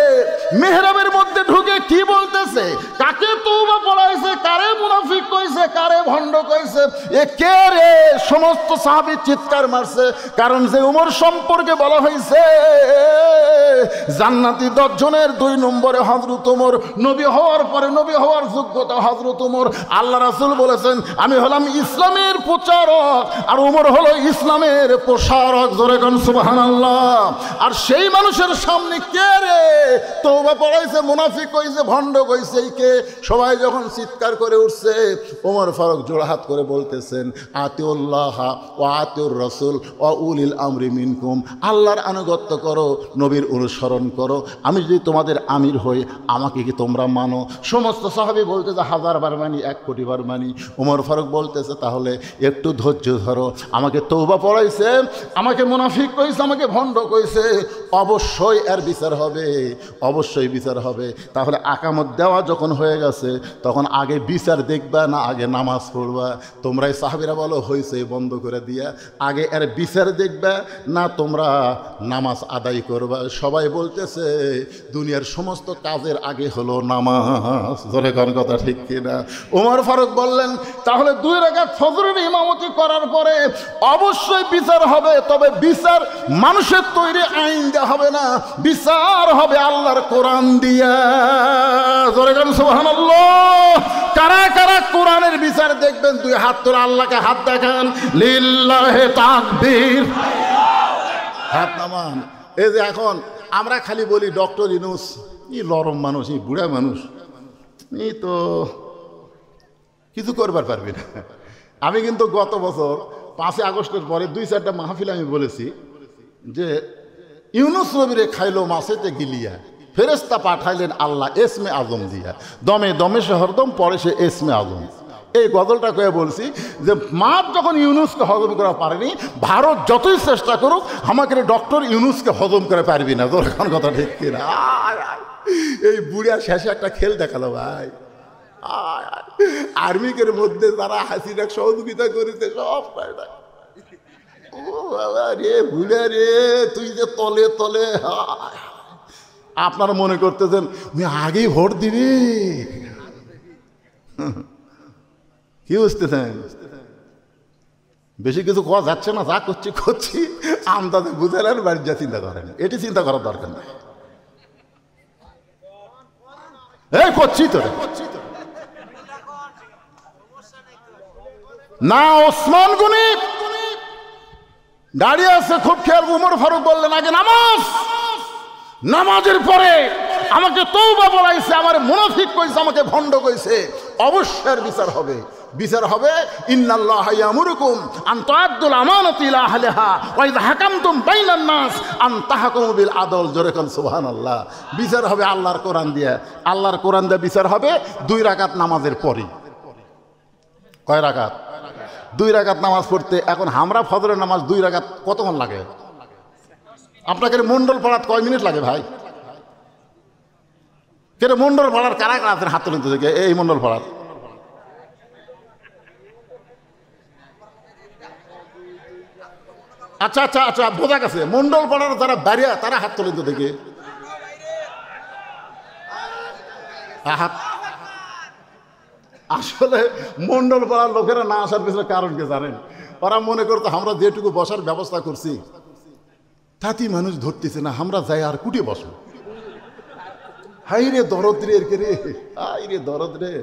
মেহরাবের মধ্যে ঢুকে কি বলতেছে? কাকে তওবা পড়াইছে, কারে মুনাফিক কইছে, কারে ভণ্ড কইছে, এ কে রে? সমস্ত সাহাবী চিৎকার মারছে। কারণ যে ওমর সম্পর্কে বলা হয়েছে জান্নাতি 10 জনের 2 নম্বরে হযরত ওমর, নবী হওয়ার পরে হওয়ার যোগ্যতা হযরত ওমর। আল্লাহ রাসূল বলেছেন আমি হলাম ইসলামের প্রচারক আর ওমর হলো ইসলামের প্রসারক। জোরে কোন সুবহানাল্লাহ। আর সেই মানুষের সামনে কে রে তওবা পড়াইছে, মুনাফিক কইছে, ভণ্ড কইছে, কে? সবাই যখন চিৎকার করে উঠছে ওমর ফারুক জোড়হাত করে বলতেছেন আতিউল্লাহ ওয়া আতিউর রাসূল ওয়া উলিল আমরি মিনকুম, আল্লাহর আনুগত্য করো, নবীর অনুসরণ করো। আমি যদি তোমাদের আমির হই আমাকে কি তোমরা মানো? সমস্ত সাহাবী বলতেছে 1000 বার মানি, 1 কোটি বার মানি। ওমর ফারুক বলতেছে তাহলে একটু ধৈর্য ধরো, আমাকে তওবা পড়াইছে, আমাকে মুনাফিক কইছে, আমাকে ভণ্ড কইছে, অবশ্যই এর বিচার হবে, অবশ্যই বিচার হবে। তাহলে আকামত দেওয়া যখন হয়ে গেছে তখন আগে বিচার দেখবা না আগে নামাজ পড়বা? তোমরাই সাহাবীরা বলো হয়েছে বন্ধ করে দিয়া, আগে এর বিচার দেখবা না তোমরা নামাজ আদায় করবা? সবাই বলতেছে দুনিয়ার সমস্ত কাজের আগে হলো নামাজ। ধরে কোন কথা ঠিক কিনা? ওমর ফারুক বললেন তাহলে 2 রাকাত ফজরের ইমামতি করার পরে অবশ্যই বিচার হবে, তবে বিচার মানুষের তৈরি আইন দেওয়া হবে না, বিচার হবে আল্লাহর কোরআন দিয়া। জোরে কোন সুবহানাল্লাহ। কারা কারা কোরআনের বিচার দেখবেন? 2 হাত তোলা, আল্লাহকে হাত দেখান, লিল্লাহে তাকবীর, হাত নামান। এই যে এখন আমরা খালি বলি ডক্টর ইউনূস ই লরম মানুষ, ই বুড়া মানুষ, ই তো কিছু করবার পারবি না। আমি কিন্তু গত বছর 5 আগস্টের পরে 2-4টা মাহফিল আমি বলেছি যে ইউনূস নবীরে খাইলো মাছেতে গিলিয়া, ফেরেশতা পাঠাইলেন আল্লাহ এসমে আজম দিয়া, দমে দমে সে হরদম পরে সে এসমে আজম। এই গজলটা কয়ে বলছি যে মাছ যখন ইউনূসকে হজম করা পারেনি, ভারত যতই চেষ্টা করুক আমাকে ডক্টর ইউনূসকে হজম করে পারবি না। তোর এখন কথা ঠিক কিনা? এই বুড়িয়া শেষে একটা খেল দেখালো ভাই। আর্মিকের মধ্যে যারা হাসিনাক সহযোগিতা করেছে সব কয়টা, ও বাবা রে বুড়া রে, তুই যে তলে তলে। আপনারা মনে করতেছেন তুই আগেই ভোট দিবি, কি বুঝতেছেন? বেশি কিছু কোয়া যাচ্ছে না, যা করছি করছি, আমদাদে বুঝালেন, বাড়ির যা চিন্তা করেন, এটি চিন্তা করার দরকার নেই। এই করছি তো না। ওসমান গনি দাঁড়িয়ে আছে খুব খেয়াল। ওমর ফারুক বললেন আগে নামাজ, নামাজের পরে আমাকে তওবা বলাইছে, আমার মুনাফিক কইছে, আমাকে ভণ্ড কইছে, অবশ্যই বিচার হবে, বিচার হবে। ইন্নাল্লাহা ইয়ামুরুকুম আন তুআদ্দুল আমানাতি ইলা আহলিহা ওয়া ইযা হাকামতুম বাইনান নাস আন তাহকুমু বিল আদল। জোরে কোন সুবহানাল্লাহ। বিচার হবে আল্লাহর কোরআন দিয়ে, আল্লাহর কোরআন দিয়ে বিচার হবে 2 রাকাত নামাজের পরে। কয় রাকাত? 2 রাকাত নামাজ পড়তে এখন আমরা ফজরের নামাজ 2 রাকাত কতক্ষণ লাগে? আপনাকে মন্ডল পড়াতে কয় মিনিট লাগে ভাই? কেন মন্ডল পড়ার কারা কারা আছেন হাত তুলতে থেকে? এই মন্ডল পড়ার আচ্ছা আচ্ছা আচ্ছা বোঝা গেছে। মন্ডল পড়ার যারা বাড়িয়া তারা হাত তুলতে থেকে হাত। আসলে মন্ডল পাড়ার লোকেরা না আসার পিছনে কারণ কি জানেন? ওরা মনে করতো আমরা যেটুকু বসার ব্যবস্থা করছি তাতেই মানুষ ধরতেছে না, আমরা যাই আর কুটে বসো। হাই রে দরদ রে, এর কে রে, হাই রে দরদ রে।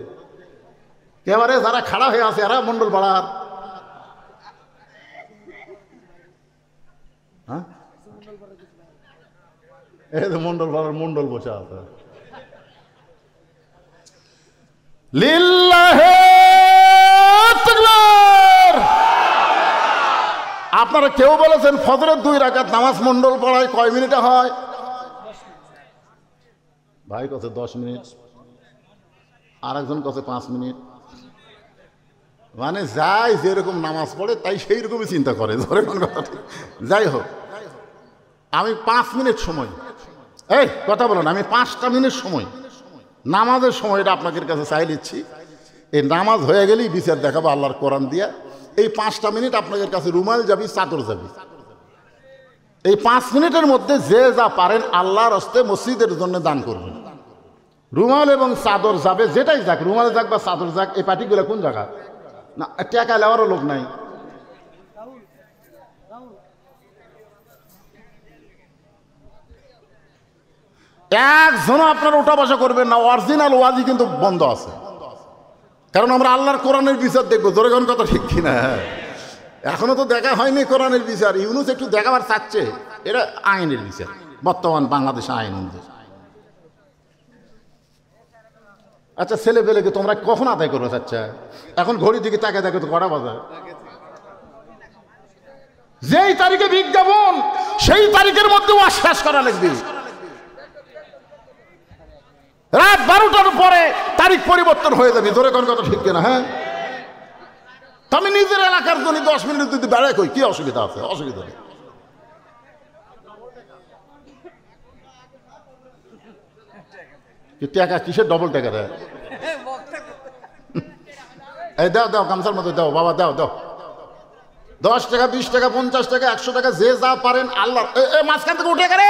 এবারে যারা খাড়া হয়ে আছে এরা মন্ডল পাড়ার, হ্যাঁ এই মন্ডল পাড়ার মন্ডল বসে আছে। লিল্লাহে তাকবীর। আপনারা কেউ বলেছেন ফজরের 2 রাকাত নামাজ মন্ডল পড়ায় কয় মিনিটে হয়? ভাই কত 10 মিনিট, আর একজন কত 5 মিনিট। মানে যাই যেরকম নামাজ পড়ে তাই সেই রকমই চিন্তা করে। ধরে কোন কথা। যাই হোক, আমি 5 মিনিট সময়, এই কথা বলেন, আমি 5টা মিনিট সময় নামাজের সময়টা আপনাদের কাছে চাই নিচ্ছি। এই নামাজ হয়ে গেলেই বিচার দেখাবো আল্লাহর কোরআন দিয়া। এই 5টা মিনিট আপনাদের কাছে রুমাল যাবি, চাদর যাবি। এই 5 মিনিটের মধ্যে যে যা পারেন আল্লাহর হস্তে মসজিদের জন্য দান করবেন। রুমাল এবং চাদর যাবে, যেটাই যাক, রুমালে যাক বা চাদর যাক। এই পার্টিগুলো কোন জায়গা না টাকা নেওয়ারও লোক নাই। একজনও আপনারা উঠা বসা করবেন না, অরিজিনাল ওয়াজি কিন্তু বন্ধ আছে। কারণ আমরা আল্লাহর কোরআনের বিচার দেখবো। জোরে কোন কথা ঠিক কিনা? এখনো তো দেখা হয়নি কোরআনের বিচার। ইউনুস একটু দেখাবার চাচ্ছে, এটা আইনের বিচার, বর্তমান বাংলাদেশে আইন অনুযায়ী। আচ্ছা, ছেলে পেলেকে তোমরা কখন আদায় করবে? আচ্ছা, এখন ঘড়ির দিকে তাকে দেখো তো কটা বাজে। যেই তারিখে বিজ্ঞাপন, সেই তারিখের মধ্যে ওয়াজ শেষ করা লাগবে। রাত 12টার পরে তারিখ পরিবর্তন হয়ে যাবে। জোরে কোন কথা ঠিক কিনা? হ্যাঁ, আমি নিজের এলাকার জন্য 10 মিনিট যদি বেড়াই কই, কি অসুবিধা আছে? অসুবিধা নেই। টাকা কিসের ডবল টাকা দেয়? এই দাও দাও, গামছার মতো দাও বাবা, দাও দাও। 10 টাকা, 20 টাকা, 50 টাকা, 100 টাকা, যে যা পারেন আল্লাহ। মাঝখান থেকে উঠে গেলে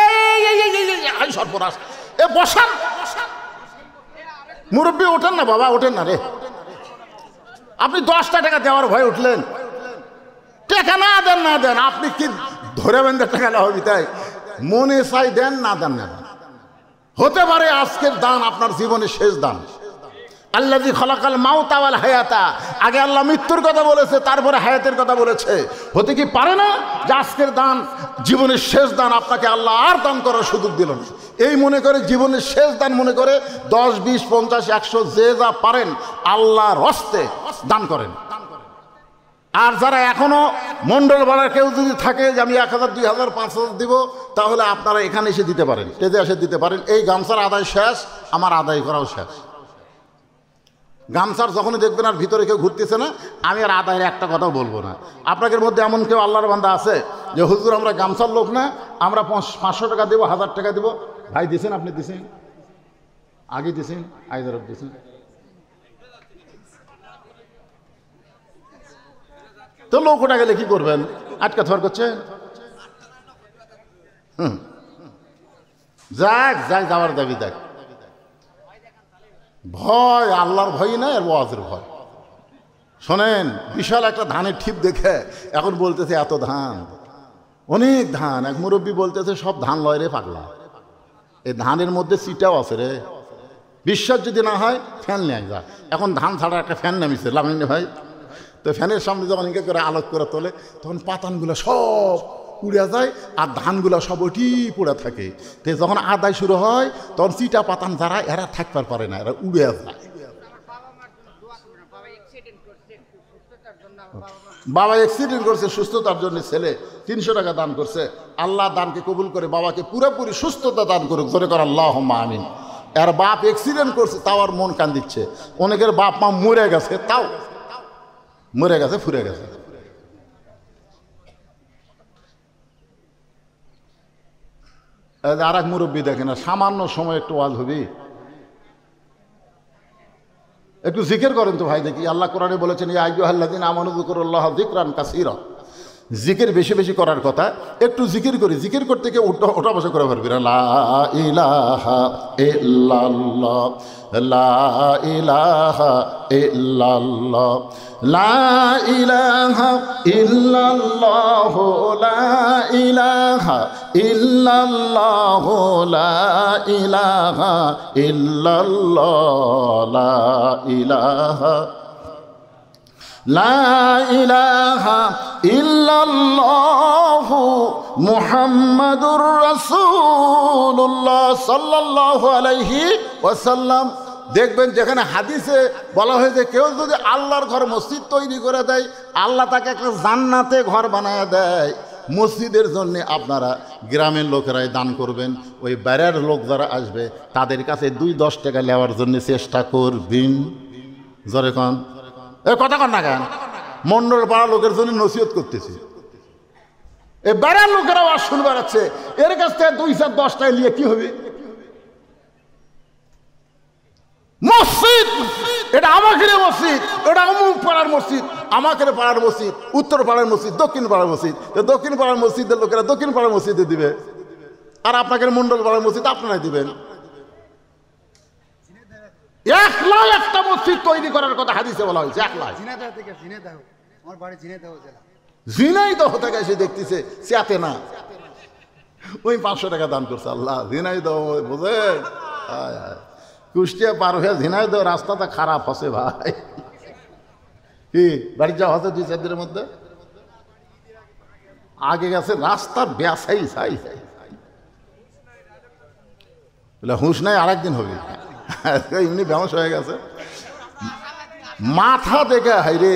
সর্বনাশ। এ বসান, মুরব্বী ওঠেন না বাবা, ওঠেন না রে। আপনি 10টা টাকা দেওয়ার ভয় উঠলেন। টাকা না দেন, না দেন, আপনি কি ধরে বেঁধে টাকা হবে? তাই মনে চাই দেন, না দেন না দেন। হতে পারে আজকের দান আপনার জীবনের শেষ দান। আল্লাযী খালাকাল মাউতা ওয়াল হায়াতা, আগে আল্লাহ মৃত্যুর কথা বলেছে, তারপরে হায়াতের কথা বলেছে। হতে কি পারে না যে আজকের দান জীবনের শেষ দান, আপনাকে আল্লাহ আর দান করার সুযোগ দিল না। এই মনে করে জীবনের শেষ দান মনে করে 10, 20, 50, 100 যে যা পারেন আল্লাহর হস্তে দান করেন। আর যারা এখনো মন্ডল ভাড়ার কেউ যদি থাকে যে আমি 1000, 2000, 5000 দিব, তাহলে আপনারা এখানে এসে দিতে পারেন, স্টেজে এসে দিতে পারেন। এই গামছার আদায় শেষ, আমার আদায় করাও শেষ। গামছার যখনই দেখবেন আর ভিতরে কেউ ঘুরতেছে না, আমি আর আদায়ের একটা কথাও বলবো না। আপনাদের মধ্যে এমন কেউ আল্লাহর বান্দা আছে যে হুজুর আমরা গামছার লোক না, আমরা 500 টাকা দেবো, 1000 টাকা দেবো? ভাই দিছেন? আপনি দিছেন? আগে দিছেন? আইদারব দিছেন? তো লোক ওটা গেলে কি করবেন? আটকা থর করছে। যাক যাক, যাওয়ার দাবি দেখ। ভয় আল্লাহর ভয় না, আর ওয়াজের ভয়। শোনেন, বিশাল একটা ধানের ঠিপ দেখে এখন বলতেছে এত ধান, অনেক ধান। এক মুরব্বী বলতেছে সব ধান লয় রে পাগলা, এই ধানের মধ্যে চিটাও আছে রে। বিশ্বাস যদি না হয় ফ্যান নিয়ে যা। এখন ধান ছাড়া একটা ফ্যান নামিছে, লাগাইনি ভাই। তো ফ্যানের সামনে যখন ইনকে করে আলোক করে তোলে, তখন পাতানগুলো সব উড়ে যায় আর ধানগুলো সব ওটি পড়ে থাকে। তো যখন আদায় শুরু হয় তখন চিটা পাতান যারা, এরা থাকতে পারে না, এরা উড়ে যায়। বাবা অ্যাক্সিডেন্ট করছে, সুস্থতার জন্য ছেলে 300 টাকা দান করছে। আল্লাহ দানকে কবুল করে বাবাকে পুরোপুরি সুস্থতা দান করুক। জোরে করে আল্লাহুম্মা আমিন। এর বাপ অ্যাক্সিডেন্ট করছে, তাও আর মন কান্দিচ্ছে। অনেকের বাপ মা মরে গেছে, তাও মরে গেছে, ফুরে গেছে। আর এক মুরব্বী দেখে না, সামান্য সময় একটু ওয়াজ হবি, একটু জিকির করেন তো ভাই দেখি। আল্লাহ কোরআনে বলেছেন ইয়া আইয়ুহাল্লাযীনা আমানু যিকুরুল্লাহ যিকরান কাসীরা, জিকির বেশি বেশি করার কথা। একটু জিকির করি, জিকির করতে গিয়ে ওঠা বসা করে পারবি না। লা ইলাহা ইল্লাল্লাহ, লা ইলাহা ইল্লাল্লাহ, লা ইলাহা ইল্লাল্লাহ, লা ইলাহা ইল্লাল্লাহ, লা ইলাহা ইল্লাল্লাহ, লা ইলাহা লা ইলাহা ইল্লাল্লাহু মুহাম্মাদুর রাসূলুল্লাহ সাল্লাল্লাহু আলাইহি ওয়াসাল্লাম। দেখবেন যেখানে হাদিসে বলা হয়েছে কেউ যদি আল্লাহর ঘর মসজিদ তৈরি করে দেয়, আল্লাহ তাকে একটা জান্নাতে ঘর বানায় দেয়। মসজিদের জন্য আপনারা গ্রামের লোকেরাই দান করবেন। ওই বাইরের লোক যারা আসবে তাদের কাছে 2-10 টাকা নেওয়ার জন্য চেষ্টা করবেন। জোরে কন, এ কথা কন না কেন? মন্ডল পাড়া লোকের জন্য নসিহত করতেছি। এই বাইরের লোকেরাও আর শুনে বেড়াচ্ছে, এর কাছ থেকে 2-10 টাকা নিয়ে কি হবে? মসজিদ এটা আমাকে মসজিদ, এটা অমুক পাড়ার মসজিদ, আমাকে পাড়ার মসজিদ, উত্তর পাড়ার মসজিদ, দক্ষিণ পাড়ার মসজিদ। দক্ষিণ পাড়ার মসজিদের লোকেরা দক্ষিণ পাড়ার মসজিদে দিবে, আর আপনাকে মন্ডল পাড়ার মসজিদ আপনারাই দিবেন। একটা মসজিদ তৈরি করার কথা হাদিসে বলা হয়েছে। ঝিনাইদহ থেকে এসে দেখতেছে চেয়াতে না। ওই 500 টাকা দান করছে। আল্লাহ ঝিনাইদহ বোঝেন, কুষ্টিয়া পার হয়ে ঝিনাইদহ রাস্তাটা খারাপ আছে ভাই। কি বাড়ি যাওয়া হচ্ছে 2-4 দিনের মধ্যে? আগে গেছে রাস্তার ব্যাসাই চাই বলে হুঁশ নাই, আরেকদিন হবে। এমনি ব্যবসা হয়ে গেছে মাথা দেখে। হাইরে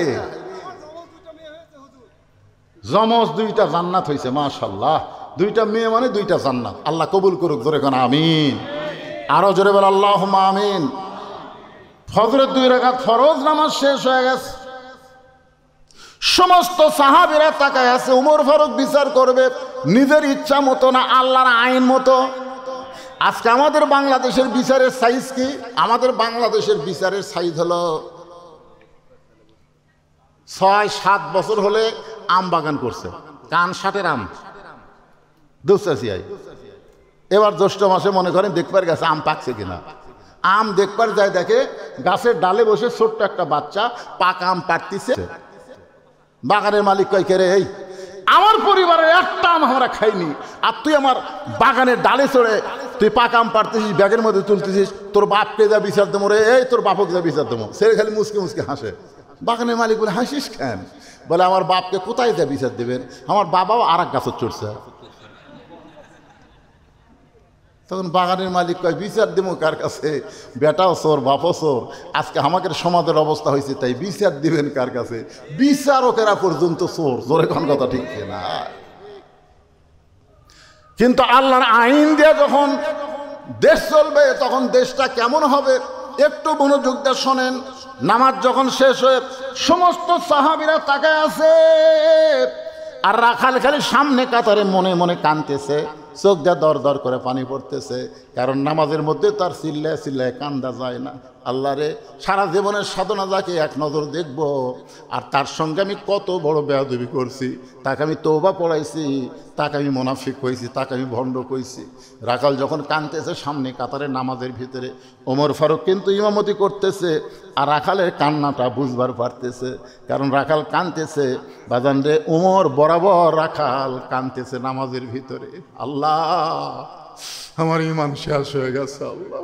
জমজ 2টা জান্নাত হয়েছে মাশাআল্লাহ। 2টা মেয়ে মানে 2টা জান্নাত। আল্লাহ কবুল করুক, জোরে কোন আমিন। আরো জোরে বল আল্লাহুম্মা আমিন। ফজরের 2 রাকাত ফরজ নামাজ শেষ হয়ে গেছে। সমস্ত সাহাবীরা তাকায় আছে। উমর ফারুক বিচার করবে নিজের ইচ্ছা মতো না, আল্লাহর আইন মতো। আজকে আমাদের বাংলাদেশের বিচারের সাইজ কি? আমাদের বাংলাদেশের বিচারের সাইজ হলো 6-7 বছর হলে আম বাগান করছে, কান 60-এর আম দুসাসিয়াই। এবার জ্যৈষ্ঠ মাসে মনে করেন দেখবার গেছে আম পাকছে কিনা। আম দেখবার যায়, দেখে গাছের ডালে বসে ছোট্ট একটা বাচ্চা পাকা আম পাড়তিছে। বাগানের মালিক কয়, কে রে, এই আমার পরিবারের একটা আম আমরা খাইনি, আর তুই আমার বাগানের ডালে চড়ে তুই পাকা আম পাড়তেছিস, ব্যাগের মধ্যে তুলতেছিস, তোর বাপকে যা বিচার দেবো রে, এই তোর বাপকে যা বিচার দেবো। সে খালি মুসকে মুসকে হাসে। বাগানের মালিক বলে, হাসিস কেন? বলে, আমার বাপকে কোথায় যা বিচার দেবেন, আমার বাবাও আর এক গাছের চড়ছে। তখন বাগানের মালিক কয়, বিচার দেবো কার কাছে? বেটাও চোর, বাপও চোর, আজকে আমাদের সমাজের অবস্থা হয়েছে, তাই বিচার দিবেন কার কাছে? বিচারকেরা পর্যন্ত চোর। জোরে কোন কথা ঠিক না? কিন্তু আল্লাহর আইন দিয়ে যখন দেশ চলবে তখন দেশটা কেমন হবে একটু মনোযোগ দিয়ে শোনেন। নামাজ যখন শেষ হয়ে সমস্ত সাহাবীরা তাকায় আছে, আর রাখাল খালি সামনে কাতারে মনে মনে কাঁদতেছে, চোখ দিয়ে দর দর করে পানি পড়তেছে। কারণ নামাজের মধ্যে তার চিল্লায় চিল্লায় কান্দা যায় না। আল্লাহ রে, সারা জীবনের সাধনা যাকে এক নজর দেখব, আর তার সঙ্গে আমি কত বড় বেয়াদবি করছি, তাকে আমি তওবা পড়াইছি, তাকে আমি মুনাফিক কইছি, তাকে আমি ভণ্ড কইছি। রাখাল যখন কাঁদতেছে সামনে কাতারে নামাজের ভিতরে, ওমর ফারুক কিন্তু ইমামতি করতেছে, আর রাখালের কান্নাটা বুঝবার পারতেছে। কারণ রাখাল কাঁদতেছে, বাজান রে, ওমর বরাবর রাখাল কাঁদতেছে নামাজের ভিতরে। আল্লাহ, আমার ঈমান শেষ হয়ে গেছে। আল্লাহ,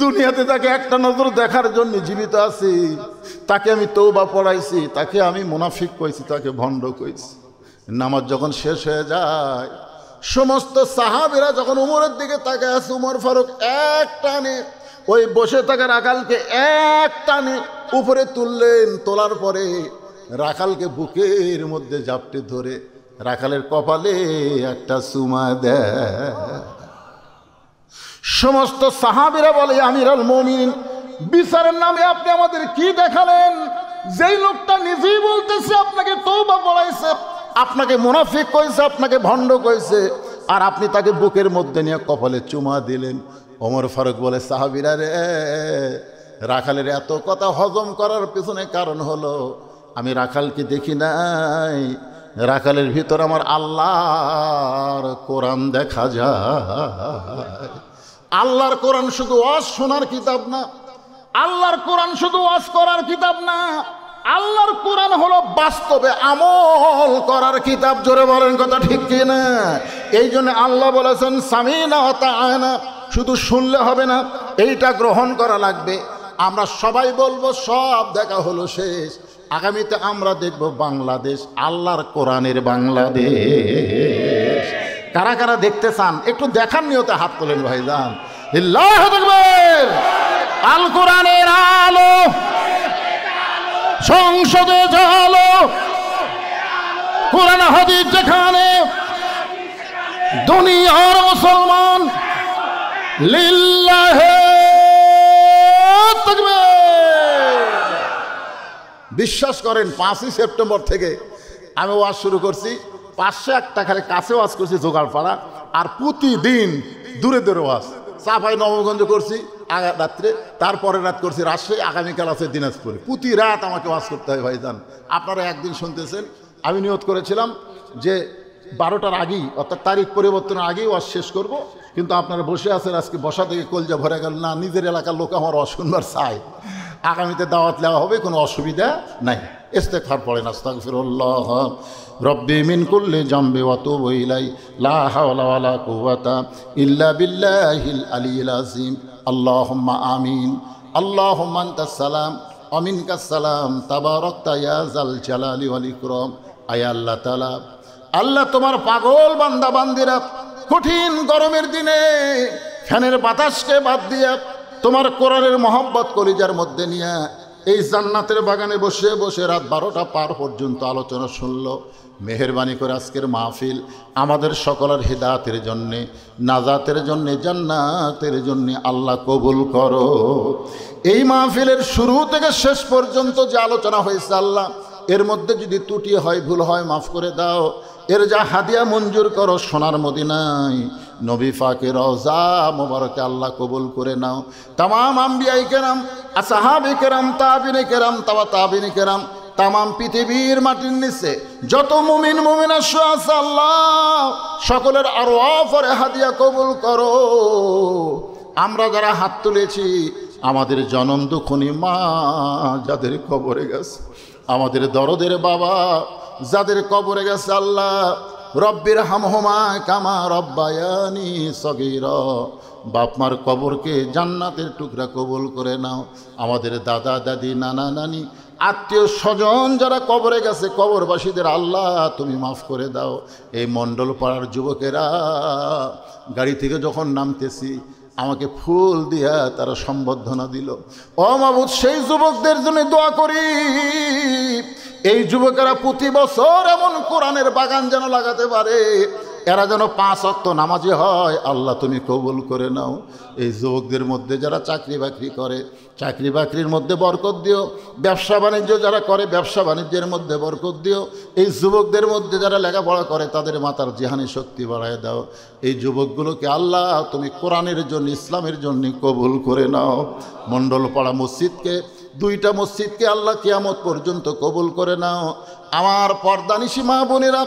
দুনিয়াতে তাকে একটা নজর দেখার জন্য জীবিত আছি, তাকে আমি তওবা পড়াইছি, তাকে আমি মুনাফিক কইছি, তাকে ভণ্ড কইছি। নামাজ যখন শেষ হয়ে যায়, সমস্ত সাহাবীরা যখন উমরের দিকে তাকায় আছে, উমর ফারুক এক টানে ওই বসে থাকা রাখালকে এক টানে উপরে তুললেন। তোলার পরে রাখালকে বুকের মধ্যে জাপটে ধরে রাখালের কপালে একটা চুমা দেয়। সমস্ত সাহাবীরা বলে, আমিরুল মুমিনিন, বিচারের নামে আপনি আমাদের কি দেখালেন? যেই লোকটা নিজেই বলতেছে আপনাকে তওবা পড়াইছে, আপনাকে মুনাফিক কইছে, আপনাকে ভণ্ড কইছে, আর আপনি তাকে বুকের মধ্যে নিয়ে কপালে চুমা দিলেন। ওমর ফারুক বলে, সাহাবীরা রে, রাখালের এত কথা হজম করার পেছনে কারণ হলো আমি রাখালকে দেখি নাই, রাখালের ভিতর আমার আল্লাহর কোরআন দেখা যায়। আল্লাহর কোরআন শুধু ওয়াজ শোনার কিতাব না, আল্লাহর কোরআন শুধু ওয়াজ করার কিতাব না, আল্লাহর কোরআন হলো বাস্তবে আমল করার কিতাব। জোরে বলেন কথা ঠিক কিনা? এই জন্য আল্লাহ বলেছেন, সামিনা ওয়া তাআনা, শুধু শুনলে হবে না, এইটা গ্রহণ করা লাগবে। আমরা সবাই বলবো সব দেখা হলো শেষ, আগামীতে আমরা দেখব বাংলাদেশ আল্লাহর কোরআনের বাংলাদেশ। কারা কারা দেখতে চান একটু দেখার নিয়তে হাত তোলেন ভাইজান। আল্লাহু আকবার। আল কোরআনের আলো সংসদে জ্বালো, কোরআন হাদিস যেখানে, দুনিয়ার মুসলমান লিল্লাহি তাকবীর। বিশ্বাস করেন 5ই সেপ্টেম্বর থেকে আমি ওয়াজ শুরু করছি। 501 টাকার কাছে ওয়াজ করছি জোগাড়পাড়া, আর প্রতিদিন দূরে দূরে ওয়াজ। চাপাই নবগঞ্জ করছি রাত্রে, তারপরে রাত করছি রাজশাহী, আগামীকাল আছে দিনাজপুরে। প্রতি রাত আমাকে ওয়াজ করতে হয় ভাইজান। আপনারা একদিন শুনতেছেন, আমি নিয়ত করেছিলাম যে 12টার আগেই, অর্থাৎ তারিখ পরিবর্তনের আগেই ওয়াজ শেষ করব, কিন্তু আপনারা বসে আছেন, আজকে বসা থেকে কলজা ভরে গেল না। নিজের এলাকার লোক আমার ওয়াজ শুনবার চাই, আগামীতে দাওয়াত নেওয়া হবে, কোনো অসুবিধা নাই। ইস্তেগফার পড়েন, আস্তাগফিরুল্লাহ রব্বি মিন কুল্লি জামবি ওয়া তুবু ইলাই লা হাওলা ওয়ালা কুওয়াতা ইল্লা বিল্লাহিল আলিয়্যিল আযীম। আল্লাহুম্মা আমিন। আল্লাহুম্মা আনতাস সালাম ওয়া মিনকাস সালাম তাবারাকতা ইয়া যাল জালালি ওয়াল ইকরাম। আয় আল্লাহ তাআলা, আল্লাহ তোমার পাগল বান্দা বান্দিরা কঠিন গরমের দিনে ফ্যানের বাতাসকে বাদ দিয়া তোমার কোরআনের মহব্বত কলিজার মধ্যে নিয়ে এই জান্নাতের বাগানে বসে বসে রাত 12টা পার পর্যন্ত আলোচনা শুনল। মেহেরবানি করে আজকের মাহফিল আমাদের সকলের হিদায়াতের জন্যে, নাজাতের জন্যে, জান্নাতের জন্যে আল্লাহ কবুল করো। এই মাহফিলের শুরু থেকে শেষ পর্যন্ত যে আলোচনা হয়েছে আল্লাহ, এর মধ্যে যদি ত্রুটি হয়, ভুল হয়, মাফ করে দাও। এর যা হাদিয়া মঞ্জুর করো সোনার মদিনায় নবী পাকের রওজা মোবারকে আল্লাহ কবুল করে নাও। তামাম আম্বিয়ায়ে কেরাম, আসহাবে কেরাম, তাবিনে কেরাম, তাবিনে কেরাম, তামাম পৃথিবীর মাটির নিচে যত মুমিন মুমিনা আছে আল্লাহ সকলের আরওয়াফে হাদিয়া কবুল করো। আমরা যারা হাত তুলেছি, আমাদের জনম দুঃখনী মা যাদের কবরে গেছে, আমাদের দরদের বাবা যাদের কবরে গেছে আল্লাহ রব্বির হামহুমা কামা রব্বায়ানি সগীরা, বাপ মার কবরকে জান্নাতের টুকরা কবুল করে নাও। আমাদের দাদা দাদি, নানা নানি, আত্মীয় স্বজন যারা কবরে গেছে, কবরবাসীদের আল্লাহ তুমি মাফ করে দাও। এই মণ্ডল পাড়ার যুবকেরা গাড়ি থেকে যখন নামতেছি আমাকে ফুল দিয়া তারা সম্বর্ধনা দিল। ও মাবুদ, সেই যুবকদের জন্য দোয়া করি, এই যুবকেরা প্রতি বছর এমন কোরআনের বাগান যেন লাগাতে পারে, এরা যেন 5 ওয়াক্ত নামাজি হয়। আল্লাহ তুমি কবুল করে নাও। এই যুবকদের মধ্যে যারা চাকরি বাকরি করে, চাকরি বাকরির মধ্যে বরকত দিও। ব্যবসা বাণিজ্য যারা করে, ব্যবসা বাণিজ্যের মধ্যে বরকত দিও। এই যুবকদের মধ্যে যারা লেখাপড়া করে, তাদের মাথার জিহানি শক্তি বাড়ায় দাও। এই যুবকগুলোকে আল্লাহ তুমি কোরআনের জন্য, ইসলামের জন্য কবুল করে নাও। মণ্ডলপাড়া মসজিদকে, 2টা মসজিদকে আল্লাহ কিয়ামত পর্যন্ত কবুল করে নাও। আমার পর্দানিশী মা বোনেরা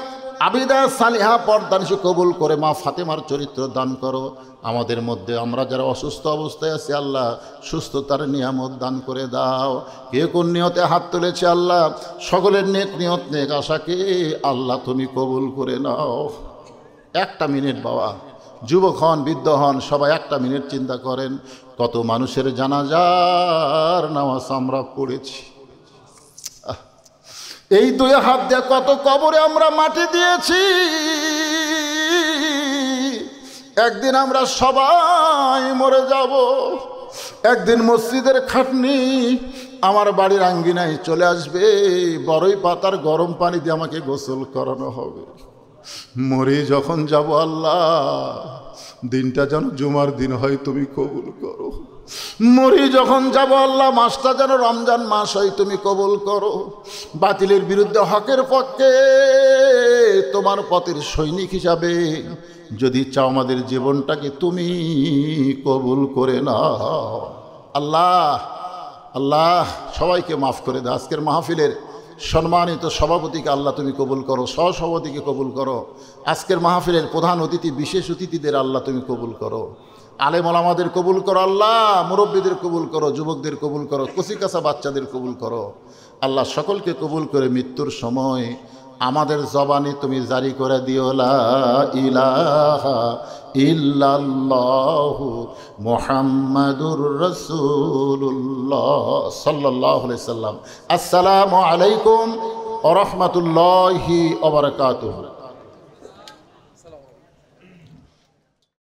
আবিদা সালিহা পর্দানিশী কবুল করে মা ফাতেমার চরিত্র দান করো। আমাদের মধ্যে আমরা যারা অসুস্থ অবস্থায় আছি আল্লাহ সুস্থতার নিয়ামত দান করে দাও। কে কোন নিয়তে হাত তুলেছে আল্লাহ সকলের নেক নিয়ত, নেক আশাকে আল্লাহ তুমি কবুল করে নাও। 1টা মিনিট বাবা, যুবক হন, বৃদ্ধ হন, সবাই 1টা মিনিট চিন্তা করেন কত মানুষের জানাজার নামাজ আমরা পড়েছি। এই 2 হাত দিয়ে কত কবরে আমরা মাটি দিয়েছি। একদিন আমরা সবাই মরে যাব। একদিন মসজিদের খাটনি আমার বাড়ির আঙ্গিনায় চলে আসবে। বড়ই পাতার গরম পানি দিয়ে আমাকে গোসল করানো হবে। মরে যখন যাব আল্লাহ, দিনটা যেন জুমার দিন হয়, তুমি কবুল করো। মরি যখন যাব আল্লাহ, মাসটা যেন রমজান মাস হয়, তুমি কবুল করো। বাতিলের বিরুদ্ধে হকের পক্ষে তোমার পথের সৈনিক হিসাবে যদি চাও আমাদের জীবনটাকে তুমি কবুল করে নাও। আল্লাহ আল্লাহ সবাইকে মাফ করে দাও। আজকের মাহফিলের সম্মানিত সভাপতিকে আল্লাহ তুমি কবুল করো, সহসভাপতিকে কবুল করো। আজকের মাহফিলের প্রধান অতিথি, বিশেষ অতিথিদের আল্লাহ তুমি কবুল করো। আলেম ওলামাদের কবুল করো আল্লাহ, মুরব্বীদের কবুল করো, যুবকদের কবুল করো, কচিকাঁচা বাচ্চাদের কবুল করো আল্লাহ। সকলকে কবুল করে মৃত্যুর সময় আমাদের জবানে তুমি জারি করে দিও লা ইলাহা ইল্লাল্লাহু মুহাম্মাদুর রাসূলুল্লাহ সাল্লাল্লাহু আলাইহি সাল্লাম। আসসালামু আলাইকুম ওয়া রাহমাতুল্লাহি ওয়া বারাকাতুহু।